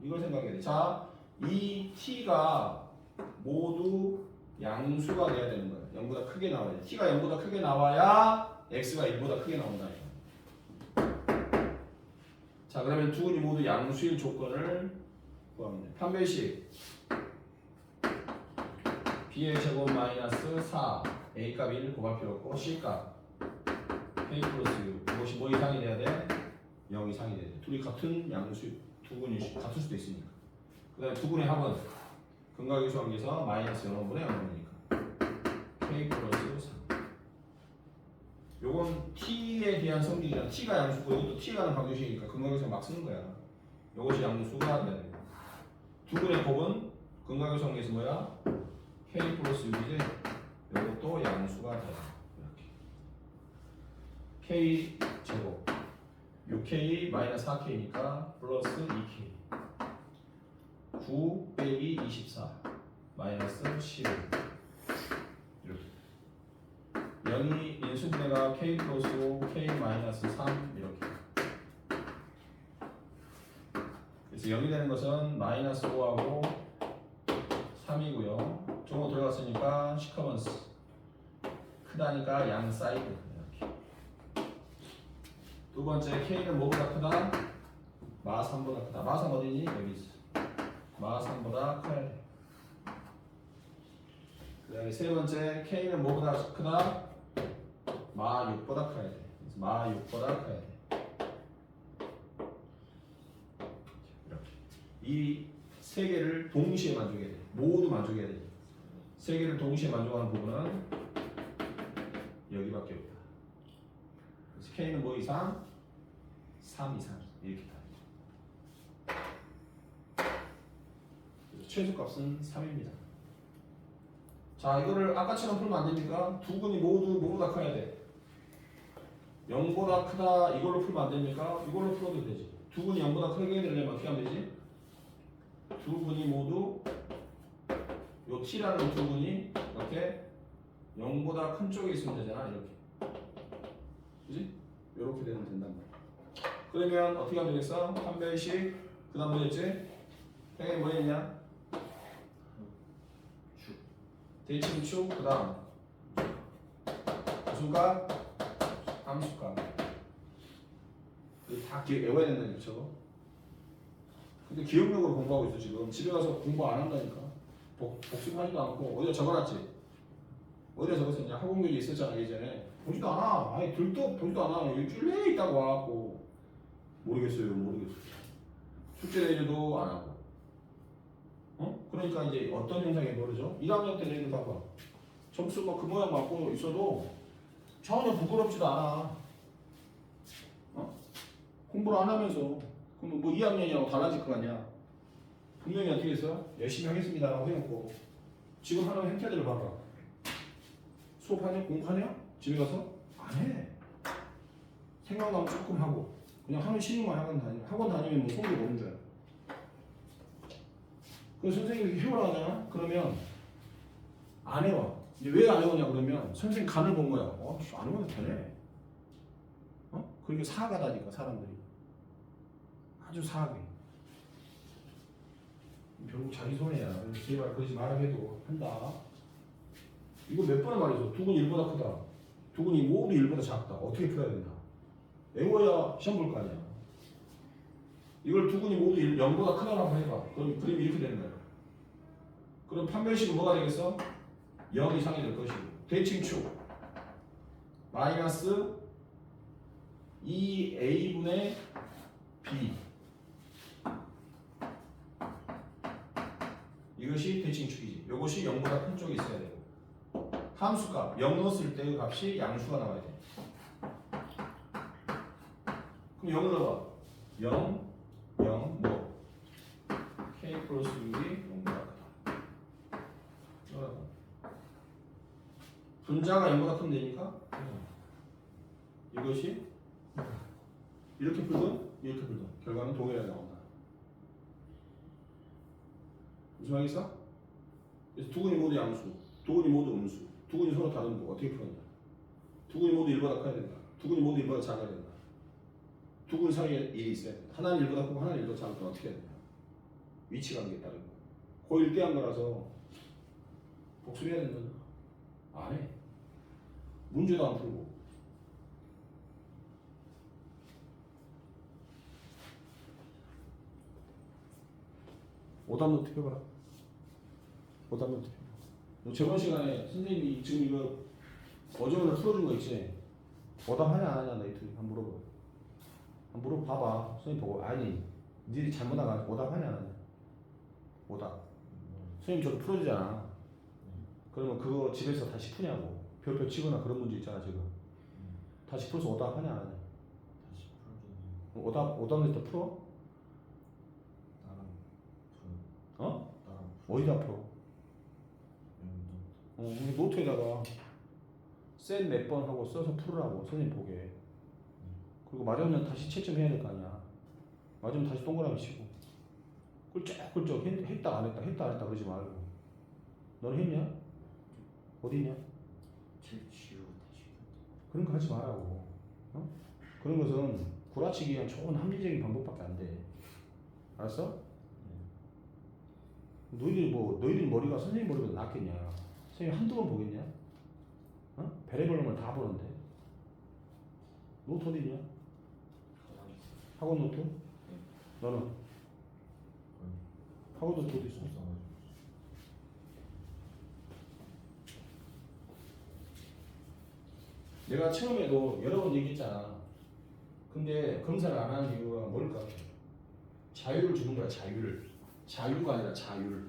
이걸 생각해야 돼. 자, 이 t가 모두 양수가 돼야 되는 거야. 0보다 크게 나와야 돼. t가 0보다 크게 나와야 x가 1보다 크게 나온다. 자, 그러면 두근이 모두 양수일 조건을 구하면 돼. 판별식 b의 제곱 마이너스 4 a 값 1 곱할 필요 없고 c 값 a 플러스 6 이것이 뭐 이상이 돼야 돼? 0 이상이 돼야 돼. 둘이 같은 양수 두근이 같을 수도 있으니까. 그 다음에 두근의 합은 근각의 관계에서 마이너스 0분의 0분이니까 k 플러스 3. 요건 t에 대한 성질이잖아. t가 양수고 이것도 t가는 방정식이니까 근각에서 막 쓰는 거야. 요것이 양수가 돼야 돼. 두근의 곱은 근각의 관계에서 뭐야? k 플러스 6이지. 요것도 양수가 돼야 돼. 이렇게 k 제곱 6k 마이너스 4k니까 플러스 2k 9 빼기 24 마이너스 11 이렇게 0이 인수분해가 k 플러스 5 k 마이너스 3 이렇게. 그래서 0이 되는 것은 마이너스 5하고 3이고요. 저거 들어갔으니까 시커먼스 크다니까 양 사이드 이렇게. 두 번째 k는 뭐보다 크다? 마 3보다 크다. 마 3 어디니? 여기 있어. 마 3보다 커야 돼. 그 다음에 세 번째 k는 뭐보다 크다? 마 6보다 커야 돼. 그래서 마 6보다 커야 돼. 이렇게. 이 세 개를 동시에 만족해야 돼. 모두 만족해야 돼. 세 개를 동시에 만족하는 부분은 여기밖에 없다. 그래서 k는 뭐 이상? 3 이상 이렇게 다. 최소값은 3입니다. 자, 이거를 아까처럼 풀면 안 됩니까? 두근이 모두 뭐보다 커야 돼? 0보다 크다 이걸로 풀면 안 됩니까? 이걸로 풀어도 되지. 두근이 0보다 크게 되려면 어떻게 하면 되지? 두근이 모두 요 t라는 두근이 이렇게 0보다 큰 쪽에 있으면 되잖아. 이렇게. 그지? 이렇게 되면 된단 말이야. 그러면 어떻게 하면 되겠어? 판별식 그 다음 뭐였지? 행이 뭐였냐? 대칭축 그 다음 수가 함수가 다 외워야 된다니까 저거. 근데 기억력으로 공부하고 있어 지금. 집에 가서 공부 안 한다니까. 복습하지도 않고. 어디다 적어놨지? 어디다 적었었냐? 학원교재 있었잖아 예전에. 보지도 않아. 아니 들도 보지도 않아. 일주일 내에 있다고 와갖고 모르겠어요. 숙제 내일도 안 하고. 그러니까 이제 어떤 현상이 벌어져? 1학년 때 애들 봐봐. 점수 뭐 그 모양 맞고 있어도 전혀 부끄럽지도 않아. 공부를 안 하면서. 그럼 뭐 2학년이라고 달라질 거 아니야. 분명히 어떻게 했어? 열심히 하겠습니다라고 해놓고 지금 하는 행태들을 봐봐. 수업하냐? 공부하냐? 집에 가서? 안 해. 생각나면 조금 하고 그냥 하는 시간만 학원 다니면 뭐 속이 오는 거야. 그 선생님이 이렇게 해오라 하잖아? 그러면 안 해와. 이제 왜 안 해오냐 그러면 선생님 간을 본 거야. 안 해와도 되네. 그렇게 사악하다니까 사람들이. 아주 사악해. 결국 자기 손해야. 제발 그러지 말아 해도 한다. 이거 몇 번을 말해줘. 두근이 1보다 크다. 두근이 모두 1보다 작다. 어떻게 풀어야 된다. 외워야 시험 볼 거 아니야. 이걸 두근이 모두 0보다 크다라고 해봐. 그럼 그림이 이렇게 되는 거야. 그럼 판별식은 뭐가 되겠어? 0 이상이 될 것이고 대칭축 마이너스 2a분의 b 이것이 대칭축이지. 이것이 0보다 큰 쪽에 있어야 되고 함수값 0 넣었을 때의 값이 양수가 나와야 돼. 그럼 0을 넣어봐. 0 뭐 k 플러스 6이 0보다 크다. 분자가 0보다 크면 되니까 이것이 이렇게 풀든 이렇게 풀든 결과는 동일하게 나온다. 무슨 말이겠어? 그래서 두 근이 모두 양수, 두 근이 모두 음수, 두 근이 서로 다른 거 어떻게 풀었냐? 두 근이 모두 1보다 커야 된다. 두 근이 모두 1보다 작아야 된다. 두 근 사이에 일이 있어야 된다. 하나는 1보다 크고 하나는 1보다 작을 때 어떻게 해야 된다? 위치 관계에 따른 거. 고일대한 거라서 복수해야 된다. 안 해. 문제도 안 풀고. 오답 노트 펴봐라. 오답 노트 펴봐. 너 저번 시간에 선생님이 지금 이거 어제오늘 풀어준 거 있지? 오답 하냐 안 하냐 너희들 한번 물어봐. 한번 물어봐봐. 선생님 보고 아니 니들이 잘못 나가 오답 하냐 안 하냐. 오답. 선생님 저도 풀어주잖아. 그러면 그거 집에서 다시 푸냐고. 별표 치거나 그런 문제 있잖아 지금. 다시 풀어서 오답 하냐 안 하냐. 다시 풀어주는. 오답 노트 풀어? 나랑 어? 나랑 어디다 풀어? 여기 노트에다가 센 몇 번 하고 써서 풀으라고 선생님 보게. 그리고 맞으면 다시 채점해야 될 거 아니야. 맞으면 다시 동그라미 치고. 꿀쩍꿀쩍 했다 안 했다 했다 안 했다 그러지 말고. 너는 했냐? 어디 있냐? 책 지우고 다시. 그런 거 하지 말라고. 어? 그런 것은 구라치기 위한 좋은 합리적인 방법밖에 안 돼. 알았어? 너희들 머리가 선생님 머리보다 낫겠냐? 선생님 한두 번 보겠냐? 어? 별의별 놈을 다 보는데. 노트 어디 있냐? 학원 노트? 너는? 학원 노트 어디 있어? 내가 처음에도 여러 번 얘기했잖아. 근데 검사를 안 하는 이유가 뭘까? 자유를 주는 거야, 자유를. 자유가 아니라 자유를.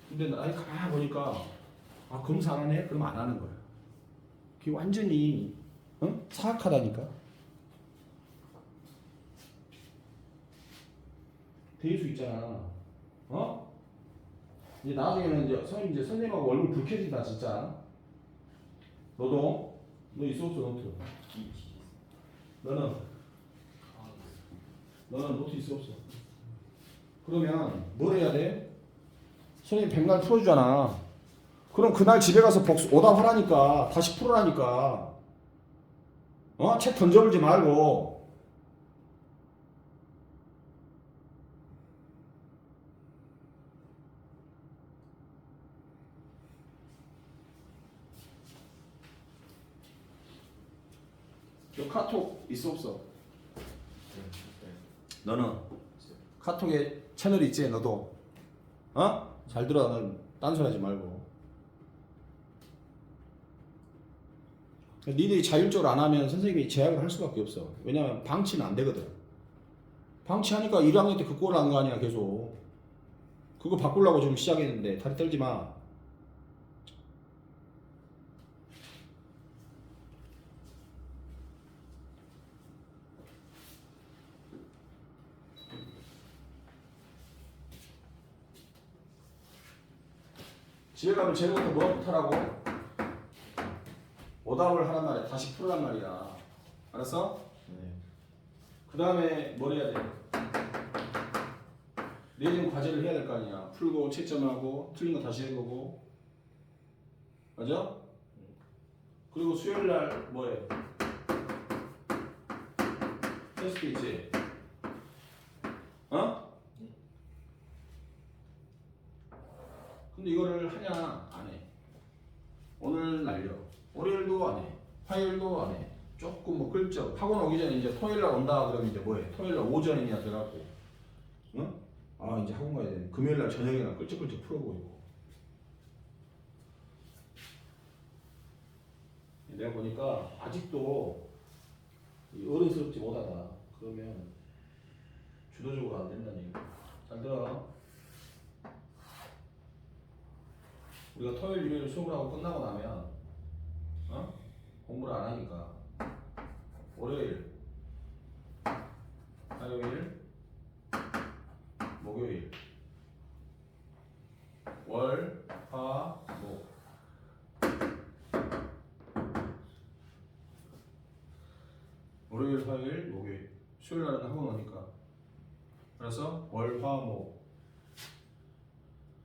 근데 나이 가만히 보니까 아 검사 안 하네? 그럼 안 하는 거야. 그게 완전히 사악하다니까. 대수 있잖아. 어? 이제 나중에는 이제 선생님하고 얼굴 불쾌해진다 진짜. 너도 너 있어 없어 노트? 너는 노트 있어 없어? 그러면 뭘 해야 돼? 선생님 백날 풀어주잖아. 그럼 그날 집에 가서 오답하라니까. 다시 풀으라니까. 책 던져버리지 말고. 너 카톡 있어 없어? 너는 카톡에 채널 있지 너도? 잘 들어. 넌 딴소리 하지 말고. 니들이 자율적으로 안 하면 선생님이 제약을 할 수밖에 없어. 왜냐면 방치는 안 되거든. 방치하니까 1학년 때 그 꼴을 한 거 아니야 계속. 그거 바꾸려고 지금 시작했는데 다리 떨지 마. 집에 가면 제일부터 뭐부터 하라고? 오답을 하란 말이야. 다시 풀란 말이야. 알았어? 네. 그 다음에 뭘 해야 돼? 내신 과제를 해야 될 거 아니야. 풀고 채점하고 틀린 거 다시 해보고. 맞아? 그리고 수요일 날 뭐해? 테스트 있지? 어? 근데 이거를 하냐 안 해. 오늘 날려. 월요일도 안 해. 화요일도 안 해. 조금 뭐 끌적. 학원 오기 전에 이제 토요일 날 온다 그러면 이제 뭐해? 토요일 날 오전이냐 들어가고. 응? 아 이제 학원 가야 돼. 금요일 날 저녁에나 끌적끌적 풀어보이고. 내가 보니까 아직도 어른스럽지 못하다. 그러면 주도적으로 안 된다는 얘기. 잘 들어. 우리가 토요일, 일요일 수업을 하고 끝나고 나면 공부를 안 하니까 월요일, 화요일, 목요일, 월, 화, 목. 월요일, 화요일, 목요일. 수요일 날은 학원 오니까. 그래서 월, 화, 목.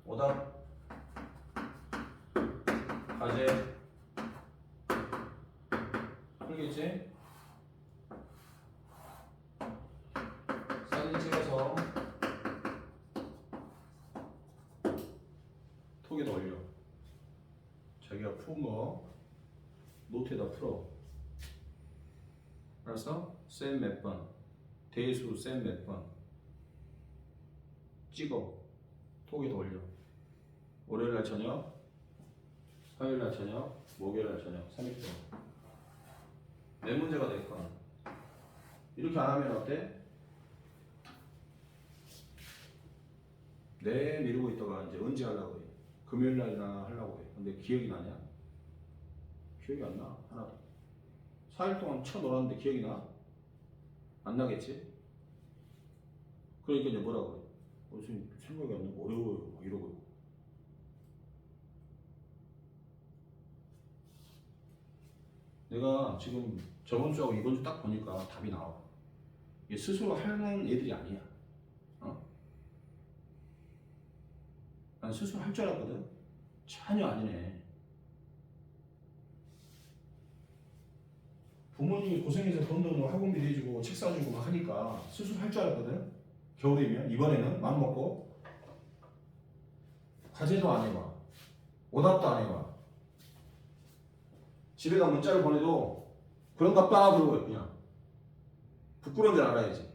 오답 과제 풀겠지? 사진 찍어서 톡에다 올려. 자기가 푼 거 노트에다 풀어. 알았어? 쌤 몇 번, 대수 쌤 몇 번 찍어 톡에다 올려. 월요일날 저녁, 화요일날 저녁, 목요일날 저녁 3일 동안 몇 문제가 될까? 이렇게 안 하면 어때? 네 미루고 있다가 이제 언제 하려고 해? 금요일날이나 하려고 해. 근데 기억이 나냐? 기억이 안 나. 하나도. 4일 동안 쳐놀았는데 기억이 나? 안 나겠지? 그러니까 이제 뭐라고 해? 무슨 생각이 안 나고 어려워요 막 이러고. 내가 지금 저번 주하고 이번 주 딱 보니까 답이 나와. 이게 스스로 하는 애들이 아니야. 어? 난 스스로 할 줄 알았거든? 전혀 아니네. 부모님이 고생해서 번 돈으로 학원비 내주고 책 사주고 막 하니까 스스로 할 줄 알았거든? 겨울이면 이번에는 마음 먹고 과제도 안 해봐. 오답도 안 해봐. 집에다 문자를 보내도 그런갑다 그러고 그냥 부끄러운 줄 알아야지.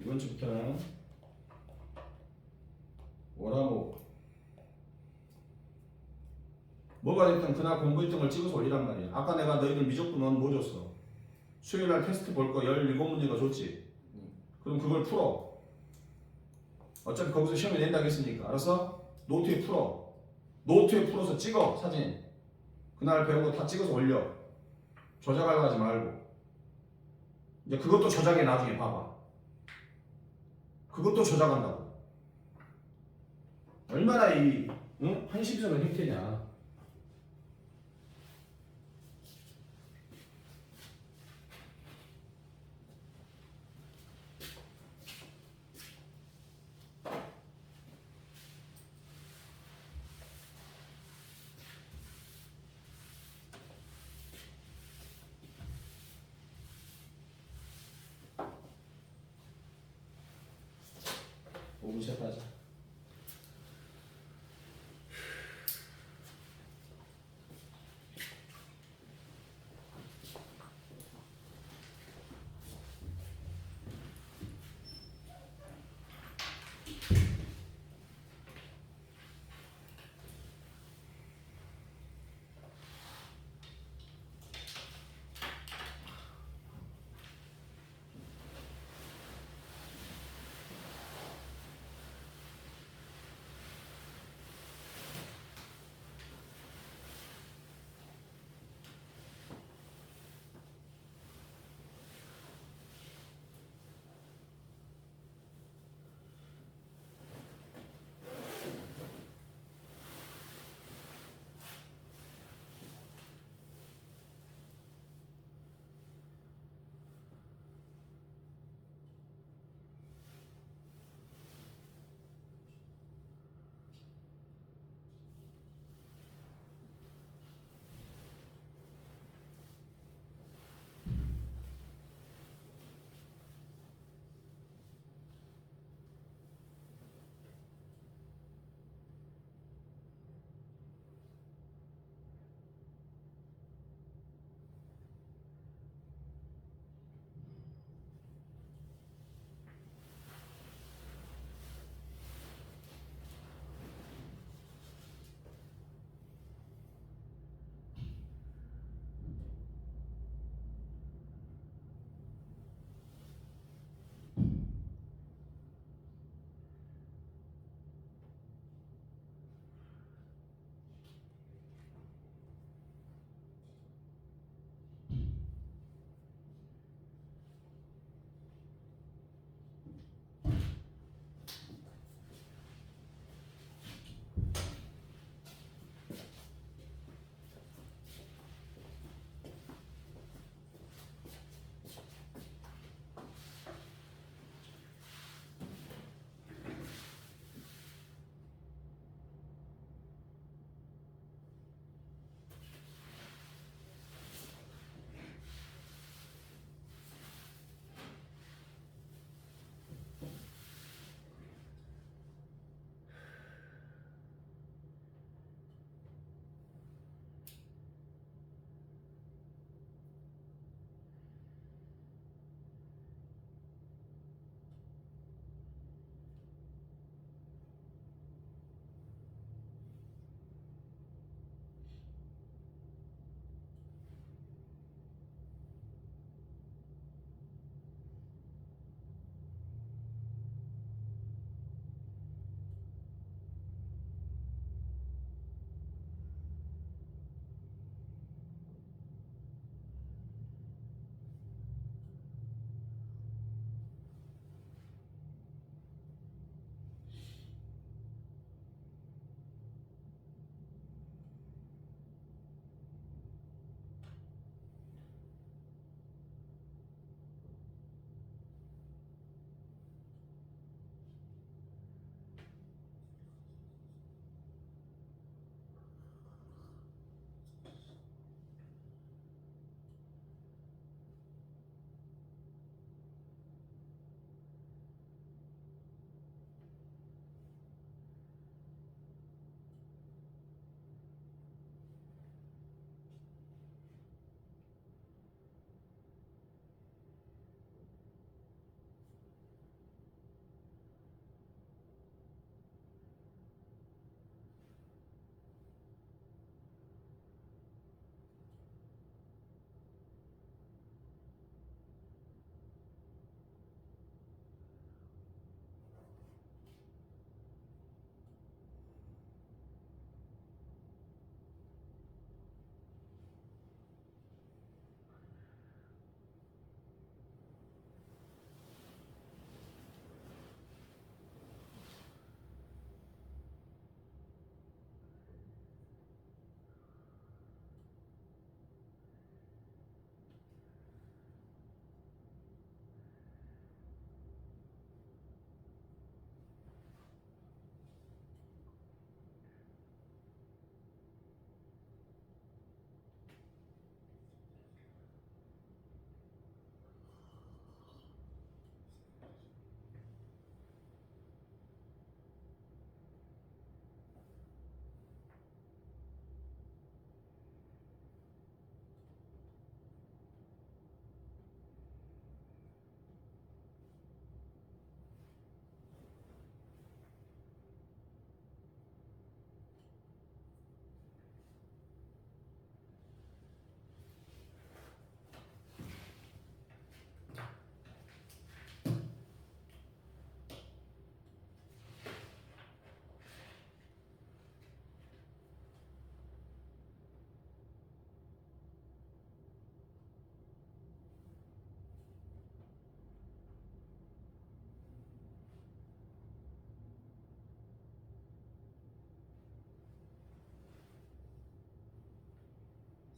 이번 주부터는 월화목 뭐가 됐든 그날 공부했던 걸 찍어서 올리란 말이야. 아까 내가 너희들 미적분 뭐 줬어? 수요일날 테스트 볼 거 17문제가 줬지? 그럼 그걸 풀어. 어차피 거기서 시험에 낸다고 했으니까. 알았어? 노트에 풀어. 노트에 풀어서 찍어 사진. 그날 배운 거 다 찍어서 올려. 조작하려고 하지 말고. 이제 그것도 조작해. 나중에 봐봐. 그것도 조작한다고. 얼마나 이 응? 한심스러운 형태냐. 오분 시작하자.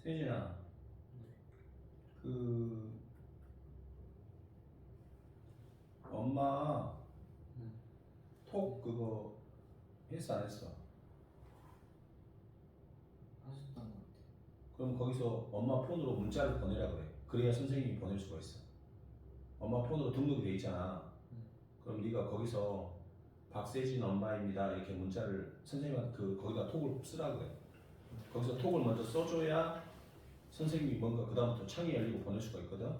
세진아, 그 엄마 톡 그거 했어 안 했어? 하셨던 것 같아요. 그럼 거기서 엄마 폰으로 문자를 보내라 그래. 그래야 선생님이 보낼 수가 있어. 엄마 폰으로 등록이 돼 있잖아. 그럼 네가 거기서 박세진 엄마입니다 이렇게 문자를 선생님한테 거기다 톡을 쓰라 그래. 거기서 톡을 먼저 써줘야 선생님이 뭔가 그 다음부터 창이 열리고 보낼 수가 있거든.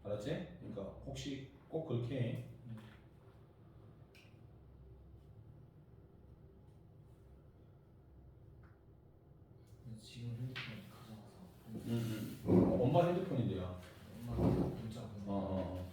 알았지? 그러니까 혹시 꼭 그렇게 해. 근데 지금 핸드폰 가져와서 엄마 핸드폰인데요. 엄마한테 문자 보내. 어.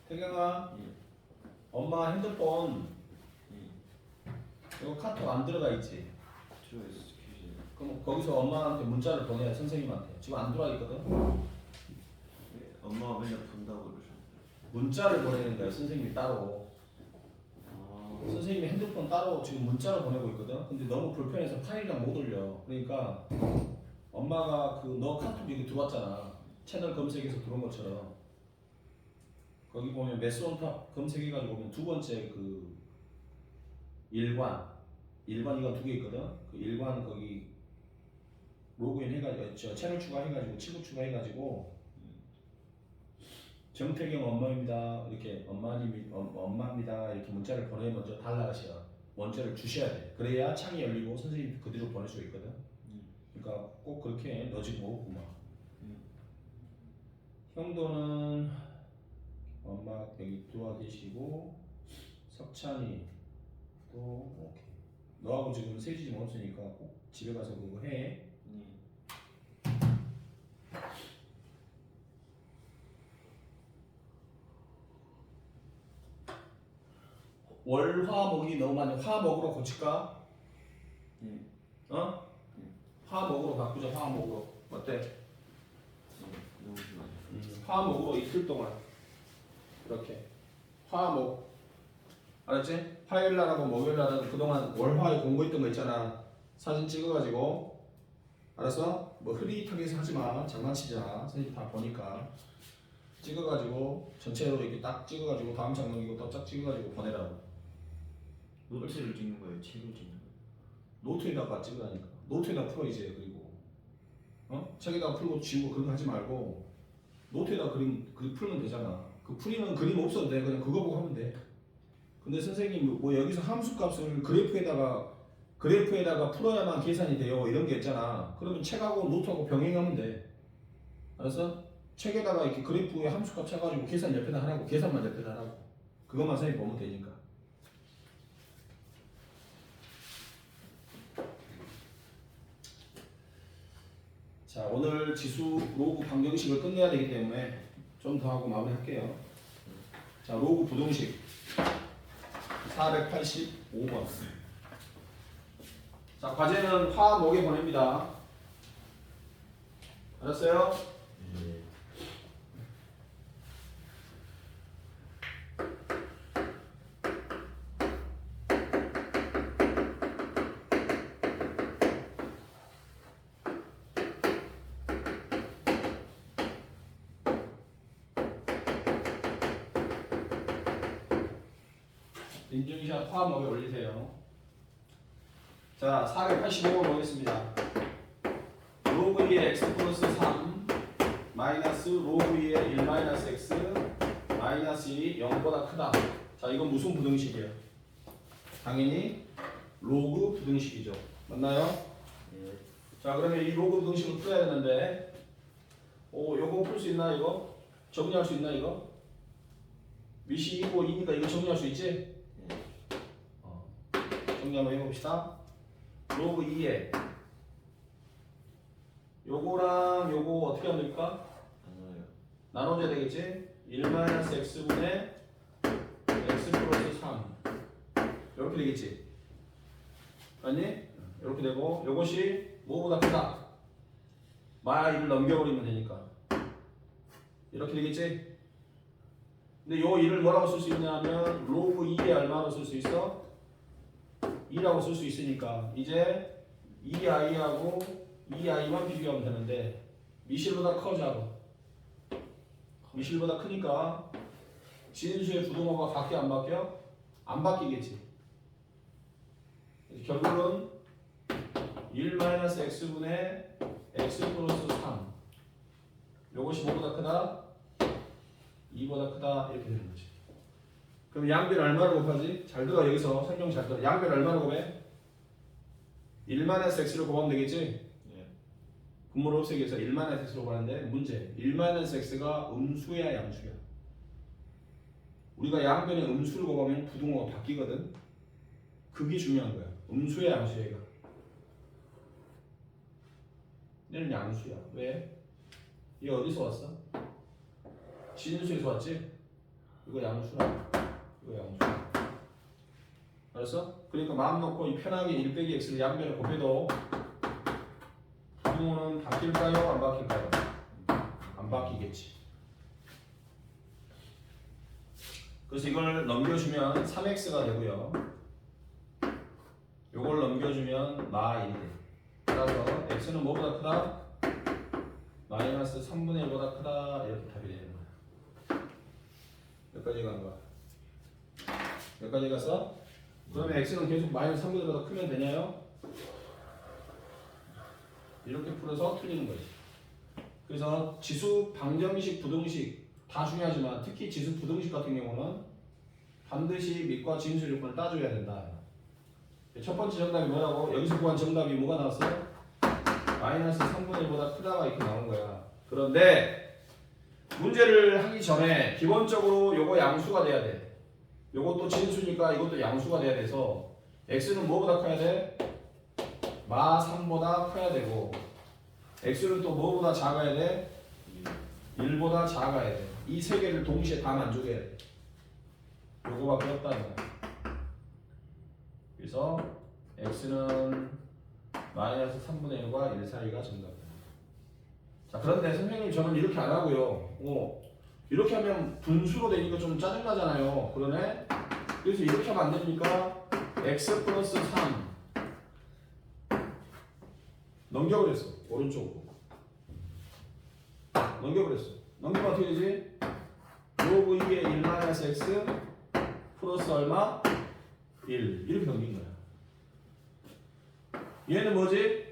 태경아, 예. 엄마 핸드폰 예. 이거 카톡 안 들어가 있지? 들어있어 퀴즈. 그럼 거기서 엄마한테 문자를 보내야 선생님한테. 지금 안 들어와 있거든? 네, 엄마가 맨날 본다고 그러셨는데. 문자를 보내는 거야 선생님이 따로. 아. 선생님이 핸드폰 따로 지금 문자를 보내고 있거든? 근데 너무 불편해서 파일이랑 못 올려. 그러니까 엄마가 그 너 카톡 여기 들어왔잖아. 채널 검색해서 들어온 것처럼. 거기 보면 메스온탑 검색해가지고 보면 두 번째 그 일관 이거 두 개 있거든. 그 일관 거기 로그인 해가지고 저 채널 추가해가지고 친구 추가해가지고 정태경 엄마입니다 이렇게 엄마입니다 이렇게 문자를 보내 먼저 달라가셔. 원자를 주셔야 돼. 그래야 창이 열리고 선생님 그대로 보낼 수 있거든. 그러니까 꼭 그렇게 해. 너 지금 오구만. 형도는 엄마 여기 들어와 계시고 석찬이 또 오케이. 너하고 지금 세진이 없으니까 꼭 집에 가서 그거 해. 월화목이 너무 많이 화목으로 고칠까? 네. 어? 화목으로 바꾸자. 화목으로 어때? 너무 좋아요. 화목으로 이틀 동안 이렇게 화목 알았지? 화요일날하고 목요일날은 그동안 월화에 공부했던 거 있잖아. 사진 찍어가지고 알았어? 뭐 흐릿하게 해서 하지마. 장난치자. 선생님 다 보니까 찍어가지고 전체로 이렇게 딱 찍어가지고 다음 장면 이거 또 쫙 찍어가지고 보내라고. 노트를 찍는 거예요? 책을 찍는 거예요? 노트에다가 찍으라니까. 노트에다 풀어 이제. 그리고 책에다가 풀고 지우고 그런 거 하지 말고 노트에다 그림 풀면 되잖아. 그 풀이는 그림 없어도 돼. 그냥 그거 보고 하면 돼. 근데 선생님 뭐 여기서 함수 값을 그래프에다가 풀어야만 계산이 돼요. 이런 게 있잖아. 그러면 책하고 노트하고 병행하면 돼. 알았어? 책에다가 이렇게 그래프에 함수 값 쳐가지고 계산 옆에다 하라고. 계산만 옆에다 하라고. 그것만 선생님 보면 되니까. 자, 오늘 지수 로그 방정식을 끝내야 되기 때문에 좀 더 하고 마무리할게요. 자, 로그 부동식 485번. 자, 과제는 화, 목에 보냅니다. 알았어요? 네. 인증샷 화, 목에 올리세요. 자, 485번 보겠습니다. 로그 2의 x 플러스 3 마이너스 로그 2의 1 마이너스 x 마이너스 1이 0보다 크다. 자, 이건 무슨 부등식이에요? 당연히 로그 부등식이죠. 맞나요? 예. 자, 그러면 이 로그 부등식을 풀어야 되는데, 요거 풀 수 있나 이거? 정리할 수 있나 이거? 미시 2고 2니까 이거 정리할 수 있지? 정리 한번 해봅시다. 로그 2에 요거랑 요거 어떻게 하면 될까? 하나요. 나눠줘야 되겠지? 1-x분의 x 플러스 3 이렇게 되겠지? 맞니? 이렇게 되고 요것이 뭐보다 크다. 마 1을 넘겨버리면 되니까 이렇게 되겠지? 근데 요 1을 뭐라고 쓸 수 있냐면 로그 2에 얼마로 쓸 수 있어? 2라고 쓸 수 있으니까 이제 2i하고 2i만 비교하면 되는데 미실보다 커져. 미실보다 크니까 진수의 부등호가 바뀌어 안 바뀌어? 안 바뀌겠지. 결국은 1-x분의 x 플러스 3 요것이 뭐보다 크다? 2보다 크다 이렇게 되는 거지. 그럼 양변 얼마로 곱하지? 잘 들어 여기서 설명 잘 들어. 양변 얼마로 곱해? 1-x를 곱하면 되겠지? 예. 분모를 없애기 위해서 1-x로 곱하는데 문제 1-x가 음수야 양수야? 우리가 양변에 음수를 곱하면 부등호가 바뀌거든. 그게 중요한 거야. 음수야 양수야 얘가. 얘는 양수야. 왜? 얘 어디서 왔어? 진수에서 왔지? 이거 양수라. 이거 양수야. 알았어? 그러니까 마음 놓고 이 편하게 1-x를 양변에 곱해도 부등호는 바뀔까요? 안 바뀔까요? 안 바뀌겠지. 그래서 이걸 넘겨주면 3x가 되고요. 요걸 넘겨주면 마1이 돼. 따라서 x는 뭐보다 크다? 마이너스 3분의 1보다 크다. 이렇게 답이 되는 거야. 여기까지 간 거야. 여기까지 갔어? 그러면 x는 계속 마이너스 3분의 1보다 크면 되냐요? 이렇게 풀어서 틀리는 거지. 그래서 지수, 방정식, 부등식 다 중요하지만 특히 지수, 부등식 같은 경우는 반드시 밑과 진수 요건을 따져야 된다. 첫 번째 정답이 뭐라고? 여기서 구한 정답이 뭐가 나왔어? 마이너스 3분의 1보다 크다가 이렇게 나온 거야. 그런데 문제를 하기 전에 기본적으로 요거 양수가 돼야 돼. 요것도 진수니까 이것도 양수가 돼야 돼서 x는 뭐보다 커야 돼? 마 3보다 커야 되고 x는 또 뭐보다 작아야 돼? 1보다 작아야 돼. 이 세 개를 동시에 다 만족해야 돼. 요거밖에 없다는 거야. 그래서 x는 마이너스 3분의 1과 1 사이가 정답이다. 자, 그런데 선생님 저는 이렇게 안 하고요. 이렇게 하면 분수로 되니까 좀 짜증나잖아요. 그러네? 그래서 이렇게 하면 안 됩니까? x 플러스 3 넘겨버렸어. 오른쪽으로 넘겨버렸어. 넘기면 어떻게 되지? 로그 2의 1-x 플러스 얼마? 1 이렇게 넘긴 거야. 얘는 뭐지?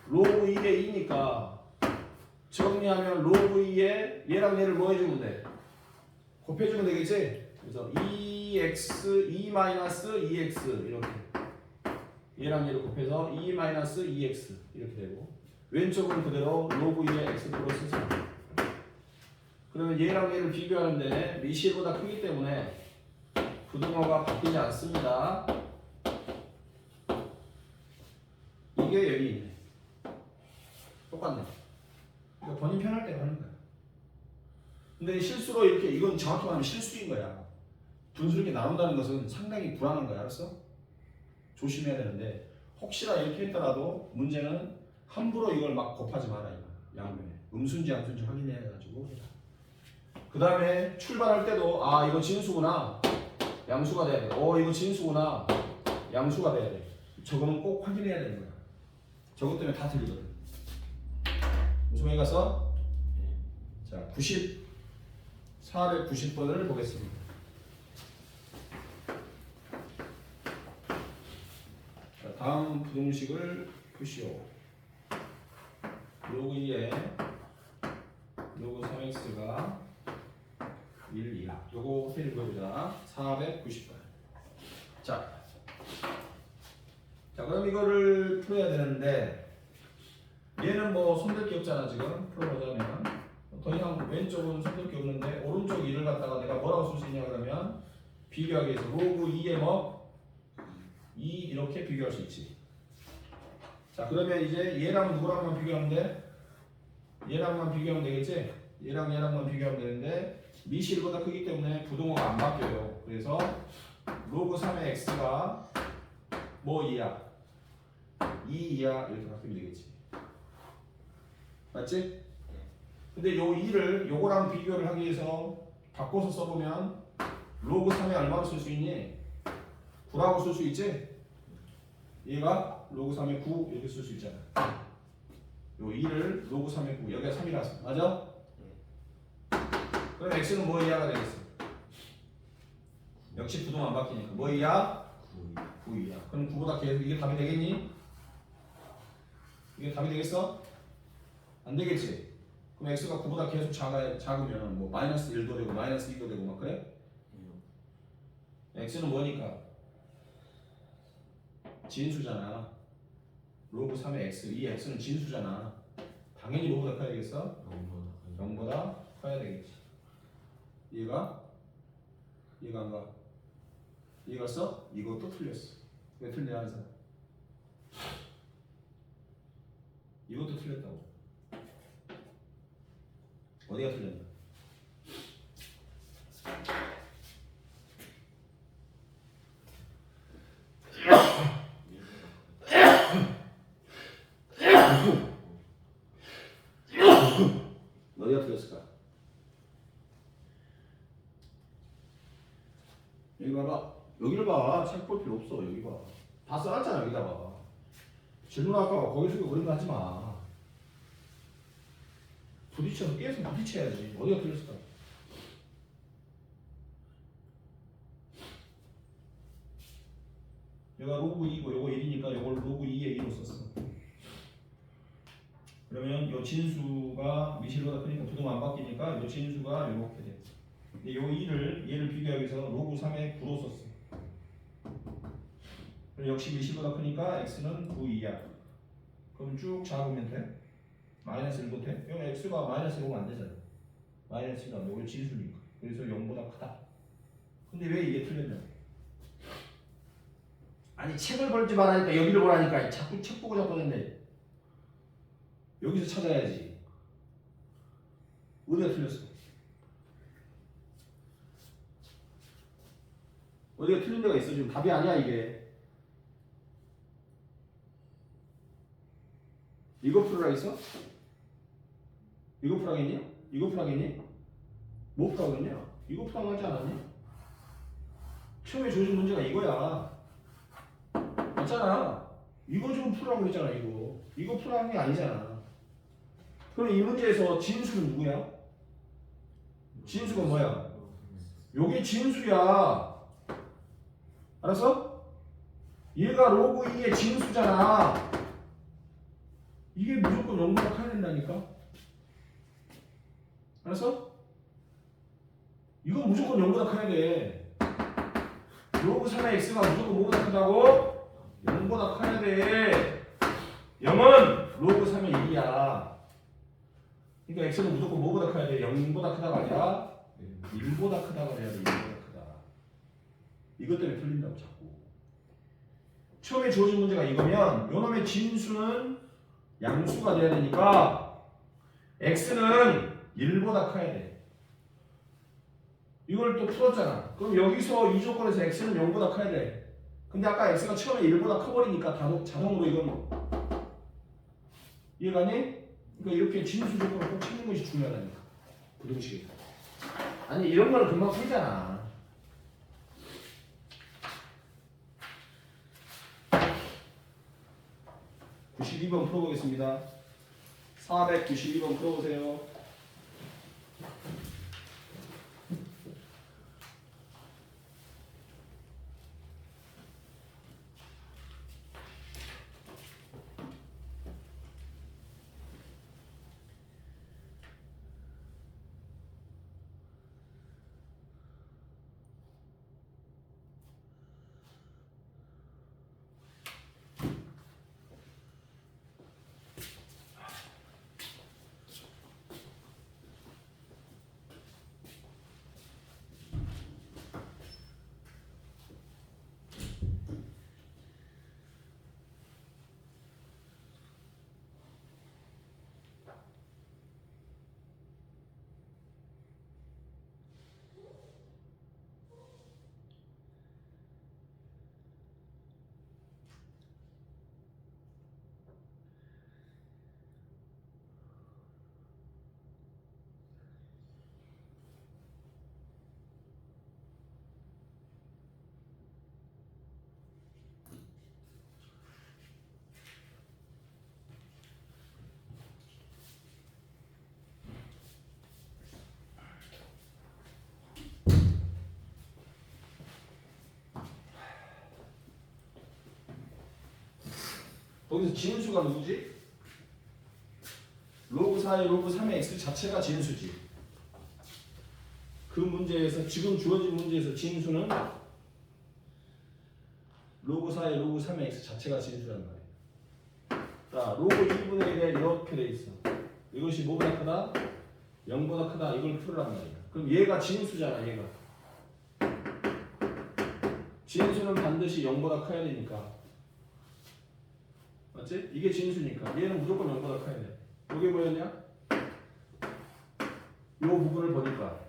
로그 2의 2니까 정리하면 로그 2에 얘랑 얘를 뭐 해주면 돼? 곱해주면 되겠지? 그래서 2x 2-2x 이렇게 얘랑 얘를 곱해서 2-2x 이렇게 되고 왼쪽은 그대로 로그 2의 x 플러스 3. 그러면 얘랑 얘를 비교하는데 미실보다 크기 때문에 부등호가 바뀌지 않습니다. 이게 여기 있네. 똑같네. 그러니까 본인 편할 때 하는 거야. 근데 실수로 이렇게 이건 정확히 말하면 실수인 거야. 분수를 이렇게 나눈다는 것은 상당히 불안한 거야. 알았어? 조심해야 되는데 혹시나 이렇게 했더라도 문제는 함부로 이걸 막 곱하지 마라 이거. 양변에 음수인지 양수인지 확인해가지고 해라. 그 다음에 출발할 때도 아 이거 진수구나 양수가 돼야 돼. 이거 진수구나 양수가 돼야 돼. 저거는 꼭 확인해야 되는 거야. 저것 때문에 다 틀리거든. 무슨 말 갔어? 자, 490번을 보겠습니다. 자, 다음 부등식을 푸시오. 로그 2에 로그 3x가 1, 2. 요거 확인해 보자. 490번. 자, 자, 그럼 이거를 풀어야 되는데 얘는 뭐 손댈 게 없잖아 지금 풀어보자면 더 이상 왼쪽은 손댈 게 없는데 오른쪽 2를 갖다가 내가 뭐라고 쓸 수 있냐 그러면 비교하기 위해서 로그 2에 뭐 2 이렇게 비교할 수 있지. 자, 그러면 이제 얘랑 누구랑만 비교하면 돼? 얘랑만 비교하면 되겠지? 얘랑만 비교하면 되는데 미시 1보다 크기 때문에 부동호가 안 바뀌어요. 그래서 로그 3의 x가 뭐 2야? 2 2야 이렇게 바뀌면 되겠지. 맞지? 근데 요 2를 요거랑 비교를 하기 위해서 바꿔서 써보면 로그 3에 얼마로 쓸 수 있니? 9라고 쓸 수 있지? 얘가 로그 3에 9 이렇게 쓸 수 있잖아. 요 2를 로그 3에 9 여기가 3이라서 맞아? 그럼 x는 뭐 이하가 되겠어? 역시 부동 안 바뀌니까 뭐 이하? 9 이하. 그럼 9보다 계속 이게 답이 되겠니? 이게 답이 되겠어? 안 되겠지? 그럼 x가 9보다 계속 작으면 뭐 마이너스 1도 되고 마이너스 2도 되고 막 그래? x는 뭐니까? 진수잖아. 로그 3의 x, 이 x는 진수잖아. 당연히 뭐보다 커야 되겠어? 0보다 커야 되겠지. 이해가? 이해가 안 가? 이해가 써? 이것도 틀렸어. 왜 틀리냐 하는 사람? 이것도 틀렸다고. 어디가 틀렸냐? 어디가 틀렸을까? 여기 봐봐. 여기를 봐. 책 볼 필요 없어. 여기 봐. 다 써놨잖아 여기다가. 질문 아까 거기 쓰고 그런 거 하지 마. 부딪혀서 계속 부딪혀야지. 어디가 틀렸을까? 얘가 로그 2고 요거 1이니까 요걸 로그 2의 2로 썼어. 그러면 요 진수가 미실보다 크니까 부동 안 바뀌니까 요 진수가 요렇게 돼. 근데 요 2를 얘를 비교하기 위해서 로그 3의 9로 썼어. 그럼 역시 미실보다 크니까 x는 9 2야. 그럼 쭉 잡으면 돼. 마이너스 1도 돼? 여기 x가 마이너스 1이면 안 되잖아. 마이너스 1은 안 되고 진수니까. 그래서 0보다 크다. 근데 왜 이게 틀렸냐? 아니 책을 벌지 말라니까 여기를 보라니까 자꾸 책 보고 자꾸 했네. 여기서 찾아야지. 어디가 틀렸어? 어디가 틀린 데가 있어? 지금 답이 아니야 이게. 이거 풀으라 했어? 이거 풀라겠냐? 이거 풀라겠니? 뭐 풀라겠냐? 이거 풀라고 하지 않았니? 처음에 조준 문제가 이거야. 맞잖아. 이거 좀 풀라고 했잖아 이거. 이거 풀라는 게 아니잖아. 그럼 이 문제에서 진수는 누구야? 진수가 뭐야? 요게 진수야. 알았어? 얘가 로그 2의 진수잖아. 이게 무조건 0보다 커야 된다니까. 알았어? 이건 무조건 0보다 커야 돼. 로그 3의 x가 무조건 뭐보다 크다고? 0보다 커야 돼. 0은 로그 3의 1이야. 그러니까 x는 무조건 뭐보다 커야 돼? 0보다 크다가 아니라 1보다 크다가 돼야 돼. 1보다 크다. 이것 때문에 틀린다고 자꾸. 처음에 주어진 문제가 이거면 요놈의 진수는 양수가 돼야 되니까 x는 1보다 커야 돼. 이걸 또 풀었잖아. 그럼 여기서 이 조건에서 x는 0보다 커야 돼. 근데 아까 x가 처음에 1보다 커버리니까 자동으로 이건 이해가니? 그러니까 이렇게 진수 조건을 꼭 찾는 것이 중요하다니까. 부등식이. 아니 이런 거는 금방 풀잖아. (92번) 풀어보겠습니다. 492번 풀어보세요. 여기서 진수가 누구지? 로그 4의 로그 3의 x 자체가 진수지. 그 문제에서 지금 주어진 문제에서 진수는 로그 4의 로그 3의 x 자체가 진수란 말이야. 자, 로그 2분의 1에 이렇게 돼 있어. 이것이 뭐보다 크다? 0보다 크다. 이걸 풀으란 말이야. 그럼 얘가 진수잖아, 얘가. 진수는 반드시 0보다 커야 되니까. 맞지? 이게 진수니까. 얘는 무조건 0보다 커야 돼. 이게 뭐였냐? 이 부분을 보니까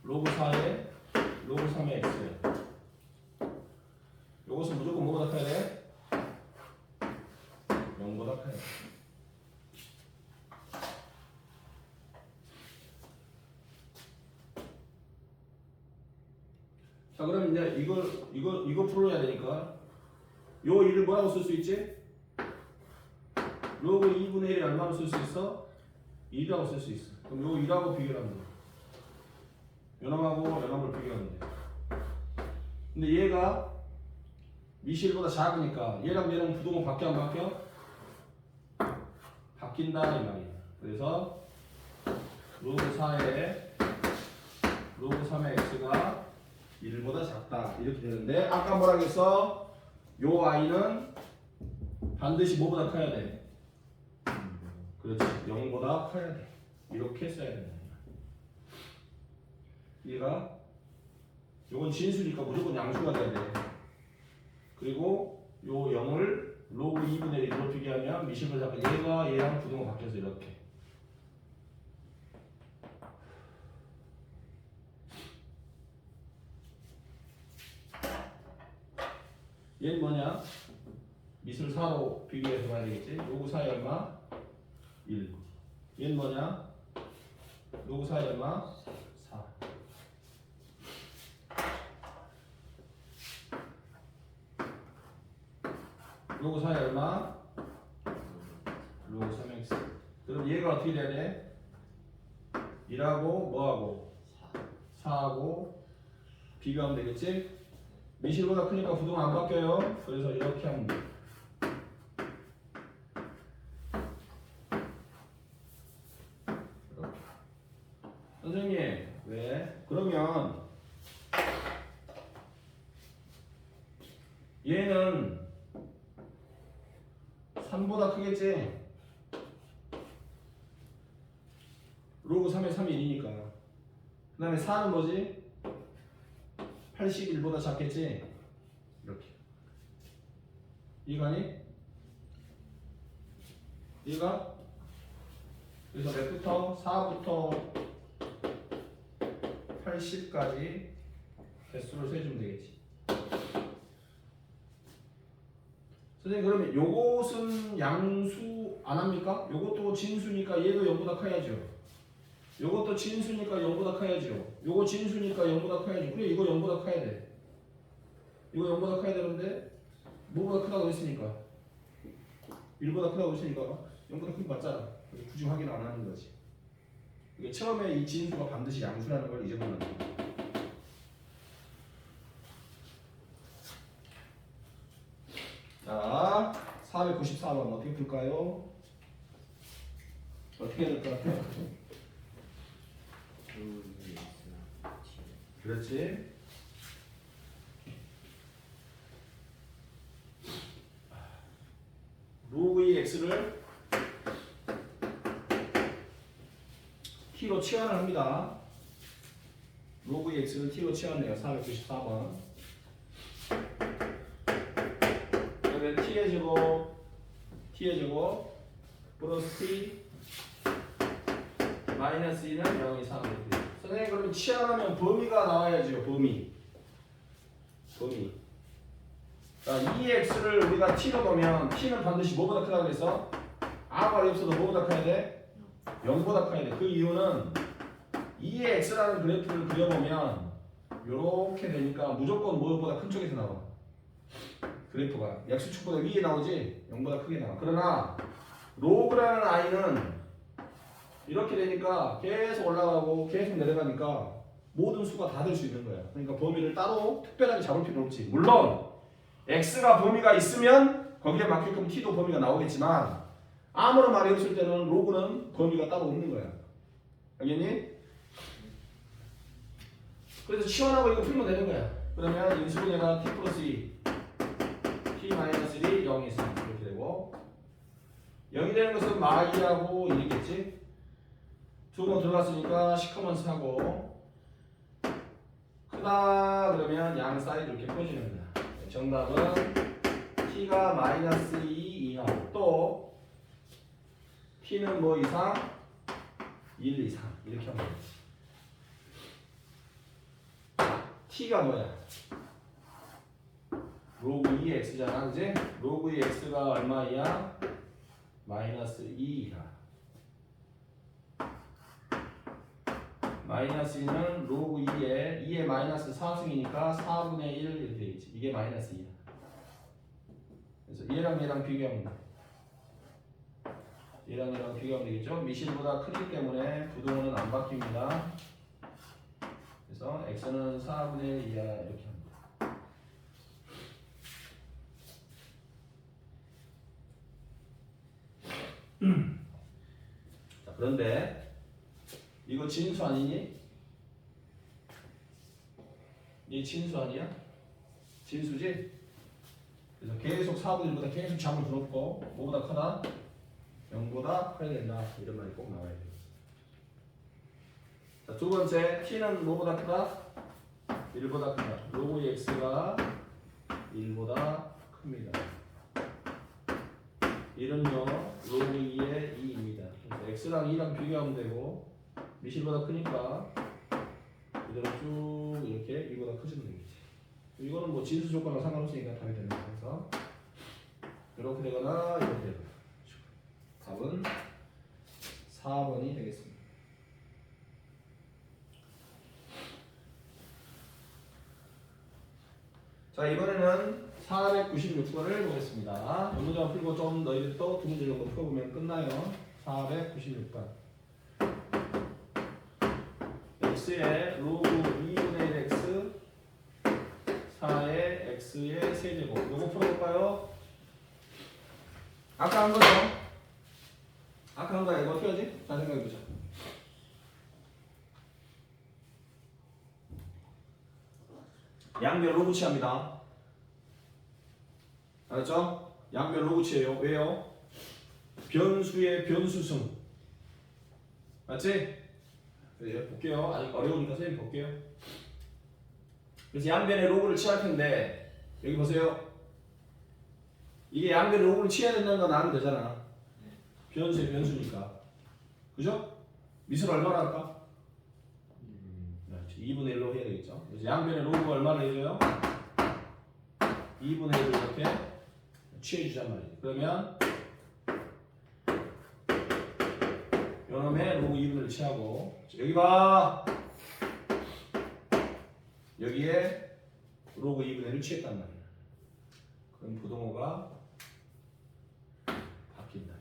로그 4에 로그 3의 x야. 이것은 무조건 뭐보다 커야 돼? 0보다 커야 돼. 자, 그럼 이제 이거 풀어야 되니까 요 일을 뭐라고 쓸 수 있지? 로그 2분의 1이 얼마로 쓸 수 있어? 2라고 쓸 수 있어. 그럼 요 2하고 비교하면 돼. 요놈하고 요놈을 비교하면 돼. 근데 얘가 미실보다 작으니까 얘랑 얘랑 부동은 바뀌어 안 바뀌어? 바뀐다 이 말이야. 그래서 로그 4에 로그 3의 x가 1보다 작다 이렇게 되는데 아까 뭐라 그랬어? 요 a는 반드시 뭐보다 커야 돼? 그렇지, 0보다 커야 돼. 이렇게 써야 된다. 얘가 요건 진수니까 무조건 양수가 돼야 돼. 그리고 요 0을 로그 2분의 1로 비교하면 미실보다 작은 얘가 얘랑 부동은 바뀌어서 이렇게. 얘는 뭐냐? 미술 4로 비교해서 봐야 되겠지? 로그 4의 얼마? 1. 얘는 뭐냐? 로그 4의 얼마? 4. 로그 4의 얼마? 로그 3x. 그럼 얘가 어떻게 돼야 돼? 1하고 뭐하고? 4하고 비교하면 되겠지? 미실보다 크니까 부동은 안 바뀌어요. 그래서 이렇게 하면 돼. 이렇게. 선생님, 왜? 그러면 얘는 3보다 크겠지? 로그 3의 3이 1이니까. 그 다음에 4는 뭐지? 81보다 작겠지? 이렇게. 이해가니? 이해가? 그래서 몇부터? 4부터 80까지 개수를 세주면 되겠지. 선생님, 그러면 요것은 양수 안 합니까? 요것도 진수니까 얘도 0보다 커야죠. 요것도 진수니까 0보다 커야죠. 요거 진수니까 0보다 커야죠. 그래, 이거 0보다 커야 돼. 이거 0보다 커야 되는데 뭐보다 크다고 했으니까 1보다 크다고 했으니까 0보다 큰 거 맞잖아. 그래서 굳이 확인 안 하는 거지. 이게 처음에 이 진수가 반드시 양수라는 걸 잊어버리는 거야. 자, 494번 어떻게 풀까요? 어떻게 해야 될 것 같아? 그렇지. 로그의 x를 t로 치환을 합니다. 로그의 x를 t로 치환해요. 494번. 그러면 t의 제곱 플러스 t 마이너스 2는 0 이상 이렇게. 선생님, 그러면 치환하면 범위가 나와야죠. 범위. 자, 2x를 우리가 t로 보면 t는 반드시 뭐보다 크다고 그랬어? 아가 없어도 뭐보다 커야 돼? 0보다 커야 돼. 그 이유는 2의 x라는 그래프를 그려보면 이렇게 되니까 무조건 뭐보다 큰 쪽에서 나와. 그래프가 x축보다 위에 나오지 0보다 크게 나와. 그러나 로그라는 i는 이렇게 되니까 계속 올라가고 계속 내려가니까 모든 수가 다 될 수 있는 거야. 그러니까 범위를 따로 특별하게 잡을 필요는 없지. 물론 x가 범위가 있으면 거기에 맞게끔 t도 범위가 나오겠지만 아무런 말이 없을 때는 로그는 범위가 따로 없는 거야. 알겠니? 그래서 치환하고 이거 풀면 되는 거야. 그러면 인수분해가 t 플러스 2 t 마이너스 1이 0이 있으면 이렇게 되고 0이 되는 것은 마이하고 1이겠지? 두 번 들어갔으니까 시커먼스 하고 크다 그러면 양 사이드 이렇게 퍼지는 거야. 정답은 t가 마이너스 2 이하 또 t는 뭐 이상? 1 이상 이렇게 하면 되지. t가 뭐야? 로그 2x잖아 그지? 로그 2x가 얼마 이하? 마이너스 2 이하. 마이너스 2는 로그 2에 마이너스 4승이니까 4분의 1 이렇게 되겠지. 이게 마이너스 2야. 그래서 얘랑 얘랑 비교하면 돼. 얘랑 얘랑 비교하면 되겠죠. 미실보다 크기 때문에 부동호는 안 바뀝니다. 그래서 x는 4분의 1 이하 이렇게 합니다. 자, 그런데 이거 진수 아니니? 이 진수 아니야? 진수지? 그래서 계속 4분의 1보다 계속 잡을 수 없고 뭐보다 크다? 0보다 커야 된다. 이런 말이 꼭 나와야 돼요. 자, 두 번째 t는 뭐보다 크다? 1보다 크다. 로그 x가 1보다 큽니다. 1은요 로그 2의 2입니다. 그래서 x랑 2랑 비교하면 되고 미실보다 크니까 이대로 쭉 이렇게 2보다 커지면 되겠지. 이거는 뭐 진수 조건과 상관없으니까 답이 되는 거라서 이렇게 되거나 이렇게 되거나 답은 4번이 되겠습니다. 자, 이번에는 496번을 보겠습니다. 문제만 풀고 좀 너희들 또 두 문제 정도 풀어보면 끝나요. 496번. x의 로그 2분의 1 x 4의 x의 세제곱. 요거 풀어볼까요? 아까 한 거죠? 아까 한 거야. 이거 어떻게 하지? 잘 생각해보자. 양변 로그 취합니다. 알았죠? 양변 로그 취해요. 왜요? 변수의 변수승. 맞지? 그래, 볼게요. 아직 어려우니까 선생님 볼게요. 그래서 양변의 로그를 취할 텐데 여기 보세요. 이게 양변의 로그를 취해야 된다는 건 아는 되잖아. 변수의 변수니까. 그죠? 미술 얼마나 할까? 2분의 1로 해야 되겠죠. 그래서 양변의 로그가 얼마나 해줘요? 2분의 1을 이렇게 취해주잔 말이에요. 그러면 요놈의 로그 2분의 1을 취하고 여기 봐! 여기에 로그 2분의 1을 취했단 말이야. 그럼 부동호가 바뀐다.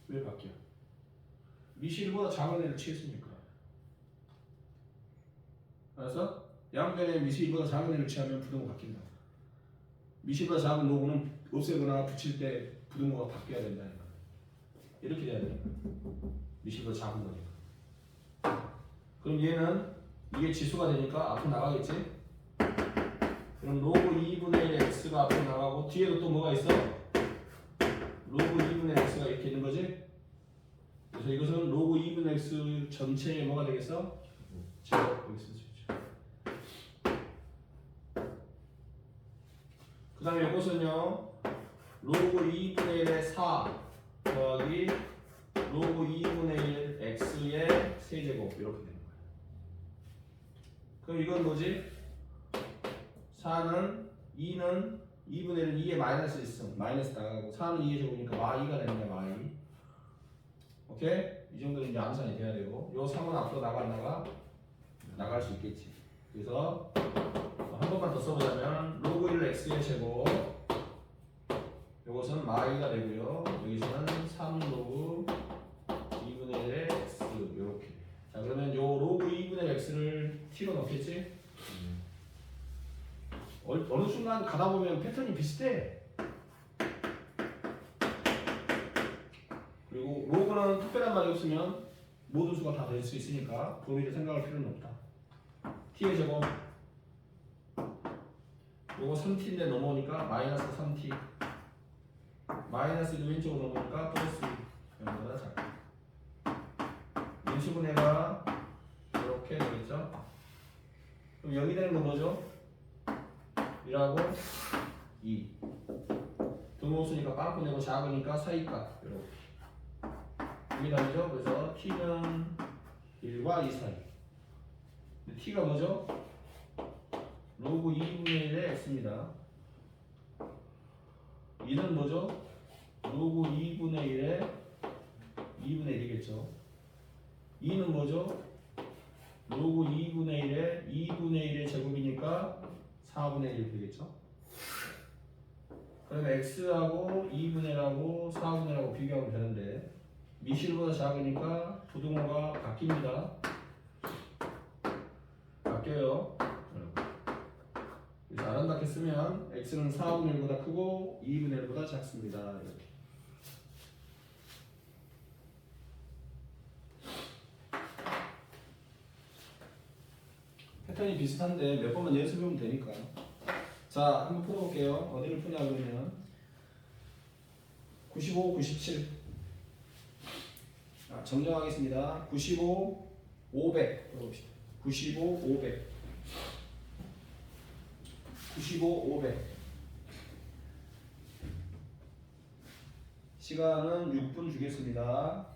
왜 바뀌어? 미실보다 작은 애를 취했으니까. 그래서 양변에 미실보다 작은 애를 취하면 부동호가 바뀐다. 미실보다 작은 로그는 없애거나 붙일 때 부동호가 바뀌어야 된다. 이렇게 돼야 돼요. 미실보다 작은 거니까. 그럼 얘는 이게 지수가 되니까 앞으로 나가겠지? 그럼 로그 2분의 1 x가 앞으로 나가고 뒤에도 또 뭐가 있어? 로그 2분의 x가 이렇게 있는 거지? 그래서 이것은 로그 2분의 x 전체의 뭐가 되겠어? 제곱 여기 쓰죠. 그 다음에 이것은요 로그 2분의 1의 4 더하기 로그 2분의 1 x의 세제곱 이렇게 되는 거예요. 그럼 이건 뭐지? 4는 2는 2분의 1은 2에 마이너스 있음 마이너스 나가고 4는 2의 제곱이니까 마이가 되는 거야. 마이. 오케이? 이 정도는 이제 암산이 돼야 되고 요 3은 앞으로 나갈 수 있겠지. 그래서 한 번만 더 써보자면 로그 1 x의 제곱 요것은 마이가 되고요. 여기서는 3 로그 2분의 1의 x 요렇게. 자 그러면 요 로그 2분의 x를 t로 넣겠지? 어느 순간 가다 보면 패턴이 비슷해. 그리고 로그는 특별한 말이 없으면 모든 수가 다 될 수 있으니까 도미를 생각할 필요는 없다. t의 제곱 요거 3t인데 넘어오니까 마이너스 3t 마이너스 1도 왼쪽으로 넘어오니까 플러스 2 0보다 작다. 인수분해가 이렇게 되겠죠. 그럼 여기 되는 건 뭐죠? 1하고 2 등호수니까 빵꾸 내고 작으니까 사이값 이렇게 여기 다르죠? 그래서 t는 1과 2 사이 t가 뭐죠? 로그 2분의 1의 x입니다. 2는 뭐죠? 로그 2분의 1의 2분의 1이겠죠. 2는 뭐죠? 로그 2분의 1의 2분의 1의 제곱이니까 4분의 1 되겠죠. 그러면 x하고 2분의 1하고 4분의 1하고 비교하면 되는데 미실보다 작으니까 부등호가 바뀝니다. 바뀌어요. 그래서 아름답게 쓰면 x는 4분의 1보다 크고 2분의 1보다 작습니다. 이렇게. 패턴이 비슷한데 몇 번만 연습해보면 되니까. 자, 한번 풀어볼게요. 어디를 푸냐 그러면 95, 97. 정정하겠습니다. 95, 500 풀어봅시다. 95, 500. 95, 500. 시간은 6분 주겠습니다.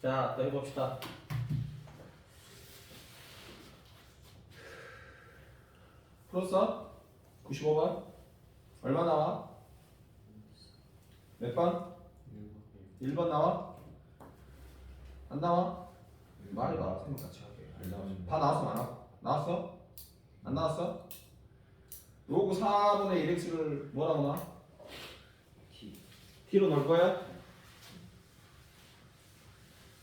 자, 또 해봅시다. 풀었어? 95번? 얼마 나와? 몇 번? 1번 나와? 안 나와? 말이 나와. 생각 같이 할게. 안 나와. 다 나왔어? 안 나와? 나왔어? 안 나왔어? 로그 4분의 1x를 뭐라고 놔? t로 넣을 거야?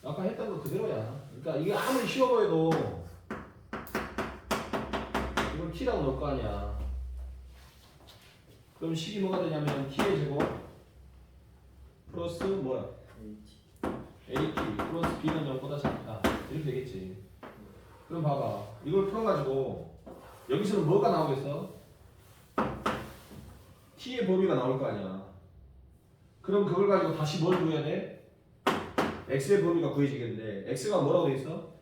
아까 했던 거 그대로야. 그러니까 이게 아무리 쉬워 보여도 이걸 t라고 넣을 거 아니야. 그럼 식이 뭐가 되냐면 t의 제곱 플러스 뭐야? AT 플러스 B는 0보다 작다. 이렇게 되겠지. 그럼 봐봐. 이걸 풀어가지고 여기서는 뭐가 나오겠어? T의 범위가 나올 거 아니야. 그럼 그걸 가지고 다시 뭘 구해야 돼? X의 범위가 구해지겠는데 X가 뭐라고 돼 있어?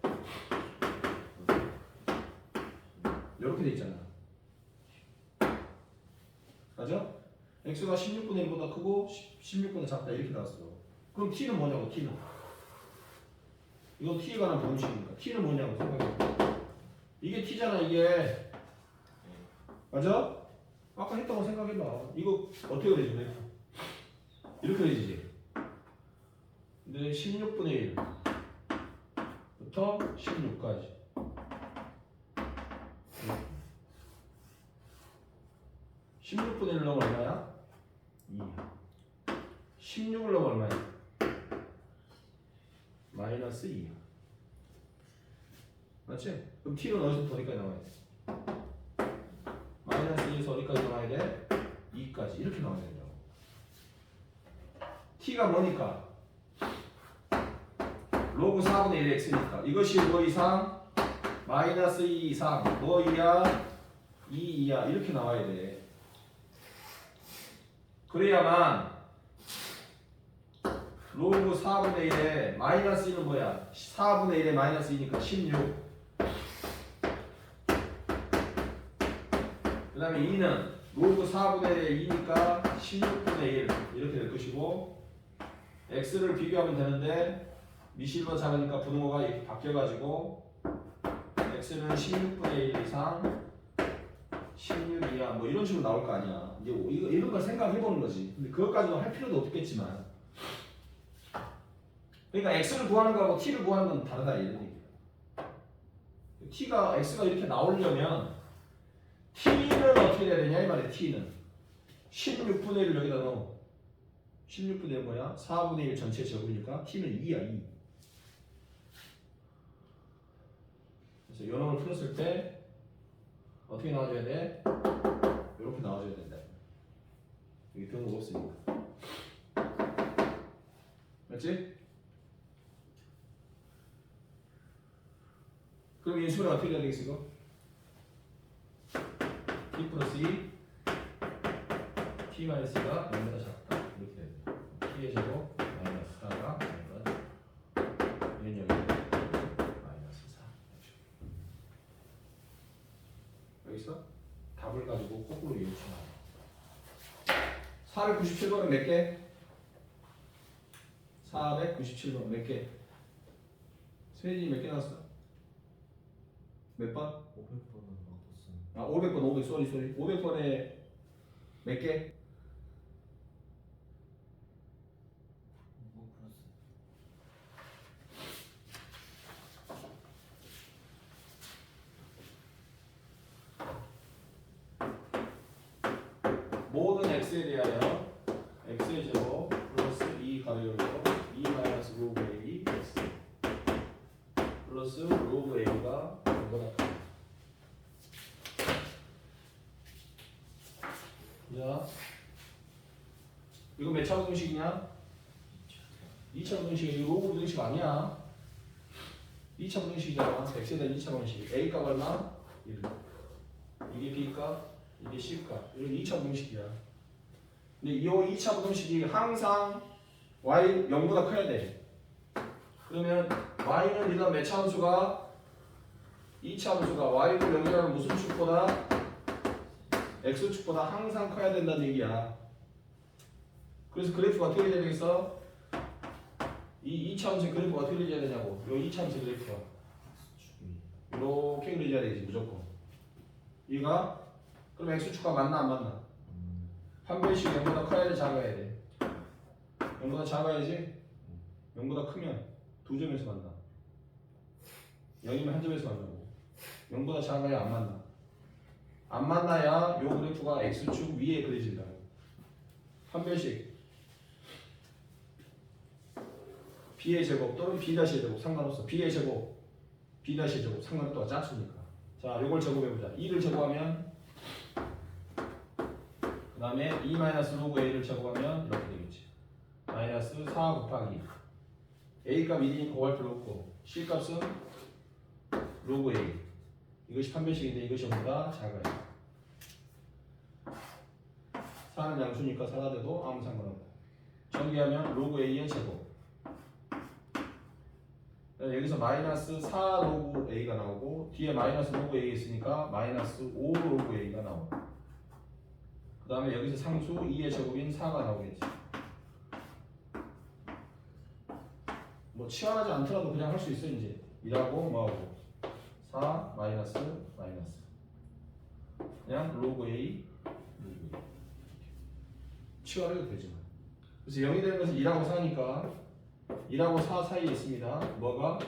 이렇게 돼 있잖아. 맞아? X가 16분의 1보다 크고 16분의 작다 이렇게 나왔어. 그럼 T는 뭐냐고 T는. 이건 T에 관한 방식이니까 T는 뭐냐고 생각해. 이게 T잖아 이게. 맞아? 아까 했던 거 생각해봐. 이거 어떻게 되지? 이렇게 되지. 근데 16분의 1부터 16까지. 16분의 1 넣으면 얼마야? 2. 16을 넣으면 얼마야? 마이너스 2. 맞지? 그럼 t는 어디서부터 어디까지 나와야 돼? 마이너스 2에서 어디까지 나와야 돼? 2까지 이렇게 나와야 된다고. t가 뭐니까? 로그 4분의 1 x니까 이것이 뭐 이상? 마이너스 2 이상 뭐 이하? 2 이하 이렇게 나와야 돼. 그래야만 로그 4분의 1에 마이너스 2는 뭐야? 4분의 1에 마이너스 2니까 16. 그 다음에 2는 로그 4분의 2니까 16분의 1 이렇게 될 것이고 x를 비교하면 되는데 미실보다 작으니까 분모가 이렇게 바뀌어가지고 x는 16분의 1 이상 16 이하 뭐 이런 식으로 나올 거 아니야. 이제 이런 걸 생각해보는 거지. 근데 그것까지도 할 필요도 없겠지만 그러니까 x를 구하는 거하고 t를 구하는 건 다르다 이런 얘기야. x가 이렇게 나오려면 t는 어떻게 돼야 되냐 이 말이야. t는 16분의 1을 여기다 넣어. 16분의 1 뭐야? 4분의 1 전체 제곱이니까 t는 2야 2. 그래서 요 놈을 풀었을 때 어떻게 나와줘야 돼? 이렇게 나와줘야 된다. 여기 등호가 없으니까. 맞지? 그럼 이 수를 어떻게 해야 되겠어 이거? t 플러스 2 t 마이너스 2가 0보다 작다 이렇게 됩니다. t의 제곱 마이너스 4가 0보다 작다. 얘는 여기 마이너스 4 여기서 답을 가지고 거꾸로 이렇게 나와요. 497번은 몇 개? 497번 몇 개? 세진이 몇 개 나왔어? 몇 번? 500번은 먹었어. 아 500번 500 쏘리 500번에 몇 개? 5 플러스. 모든 x에 대하여 x의 제곱 플러스 2 가로열고 2 마이너스 로그 a x 플러스 로그 a가 0보다 크다. 자, 이거 몇 차 부등식이냐? 2차 부등식. 이거 로그 부등식 아니야. 2차 부등식이잖아. x에 대한 2차 부등식. a 값 얼마? 1. 이게 b 값, 이게 c 값. 이거 2차 부등식이야. 근데 이 2차 부등식이 항상 y 0보다 커야 돼. 그러면 y는 일단 몇 차 함수가? 2차 함수가 y를 0이라는 무슨 축보다? x축보다 항상 커야 된다는 얘기야. 그래서 그래프가 어떻게 되겠어? 이 2차원식 그래프가 어떻게 그려져야 되냐고. 요 2차원식 그래프가 이렇게 그려져야 되지 무조건. 얘가 그럼 x축과 맞나 안 맞나? 판별식 0보다 커야 돼 작아야 돼? 0보다 작아야지. 0보다 크면 두 점에서 만나. 0이면 한 점에서 만나고 0보다 작아야 안 만나. 안 만나야 요 그래프가 x축 위에 그려진다. 판별식 b의 제곱 또는 b'의 제곱 상관없어. b의 제곱, b'의 제곱 상관없어. 짝수니까. 자, 요걸 제곱해보자. 2를 제곱하면 그 다음에 2-로그 a를 제곱하면 이렇게 되겠지. 마이너스 4 곱하기 a 값 1이니까 곱할 필요 없고 c 값은 로그 a. 이것이 판별식인데 이것이 0보다 작아요. 4는 양수니까 4가 돼도 아무 상관없고 전개하면 로그 a의 제곱. 여기서 마이너스 4 로그 a가 나오고 뒤에 마이너스 로그 a 있으니까 마이너스 5 로그 a가 나오고 그 다음에 여기서 상수 2의 제곱인 4가 나오겠지. 뭐 치환하지 않더라도 그냥 할 수 있어. 이제 2하고 뭐하고 4 마이너스 마이너스 그냥 로그 a 로그 a 치환해도 되지만. 그래서 0이 되는 것은 2하고 4니까 1하고 4 사이에 있습니다. 뭐가?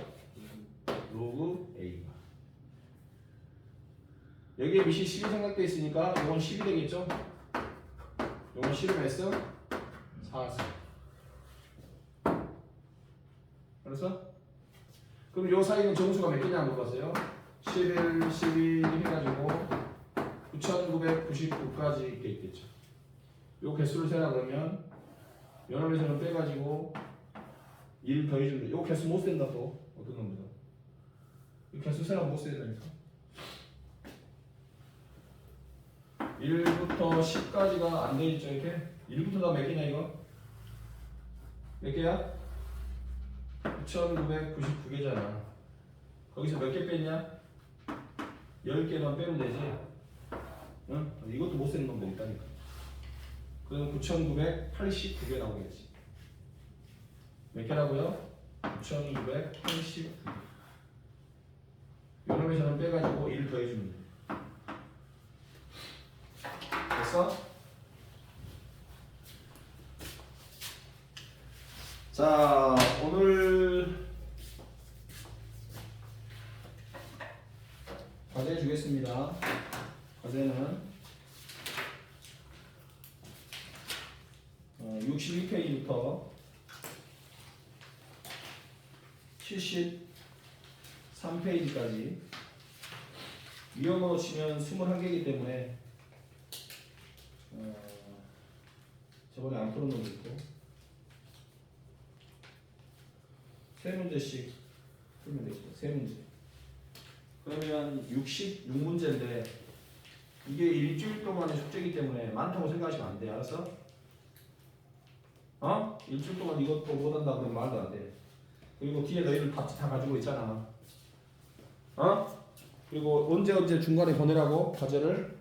로그 A가. 여기에 밑이 10이 생각되어 있으니까 이건 10이 되겠죠? 이건 10을 몇 승? 4승. 알았어? 그럼 요 사이는 정수가 몇 개냐 물어봤어요? 11, 12 해가지고 9999까지 이렇게 있겠죠. 요 개수를 세라 그러면 연합에서는 빼가지고 1 더해주면 요 개수 못 센다 또 어떤 놈보다 이 개수 세라 못 세다니까 1부터 10까지가 안 되어있죠 이렇게 1부터 다 몇 개냐 이거? 몇 개야? 9999개잖아 거기서 몇 개 뺐냐? 10개만 빼면 되지 응? 이것도 못 세는 놈도 있다니까 그럼 9989개 나오겠지 몇 개라고요? 9,989개. 요놈에서는 빼가지고 1 더해주면 돼. 됐어? 자, 오늘 과제 주겠습니다. 과제는 62페이지부터 73페이지까지 위험으로 치면 21개이기 때문에 저번에 안 풀은 놈도 있고 3문제씩 풀면 되죠. 3문제 그러면 66문제인데 이게 일주일 동안의 숙제이기 때문에 많다고 생각하시면 안 돼. 알았어? 어? 일주일 동안 이것도 못한다 그러면 말도 안 돼. 그리고 뒤에 너희들 다 가지고 있잖아. 어? 그리고 언제 중간에 보내라고 과제를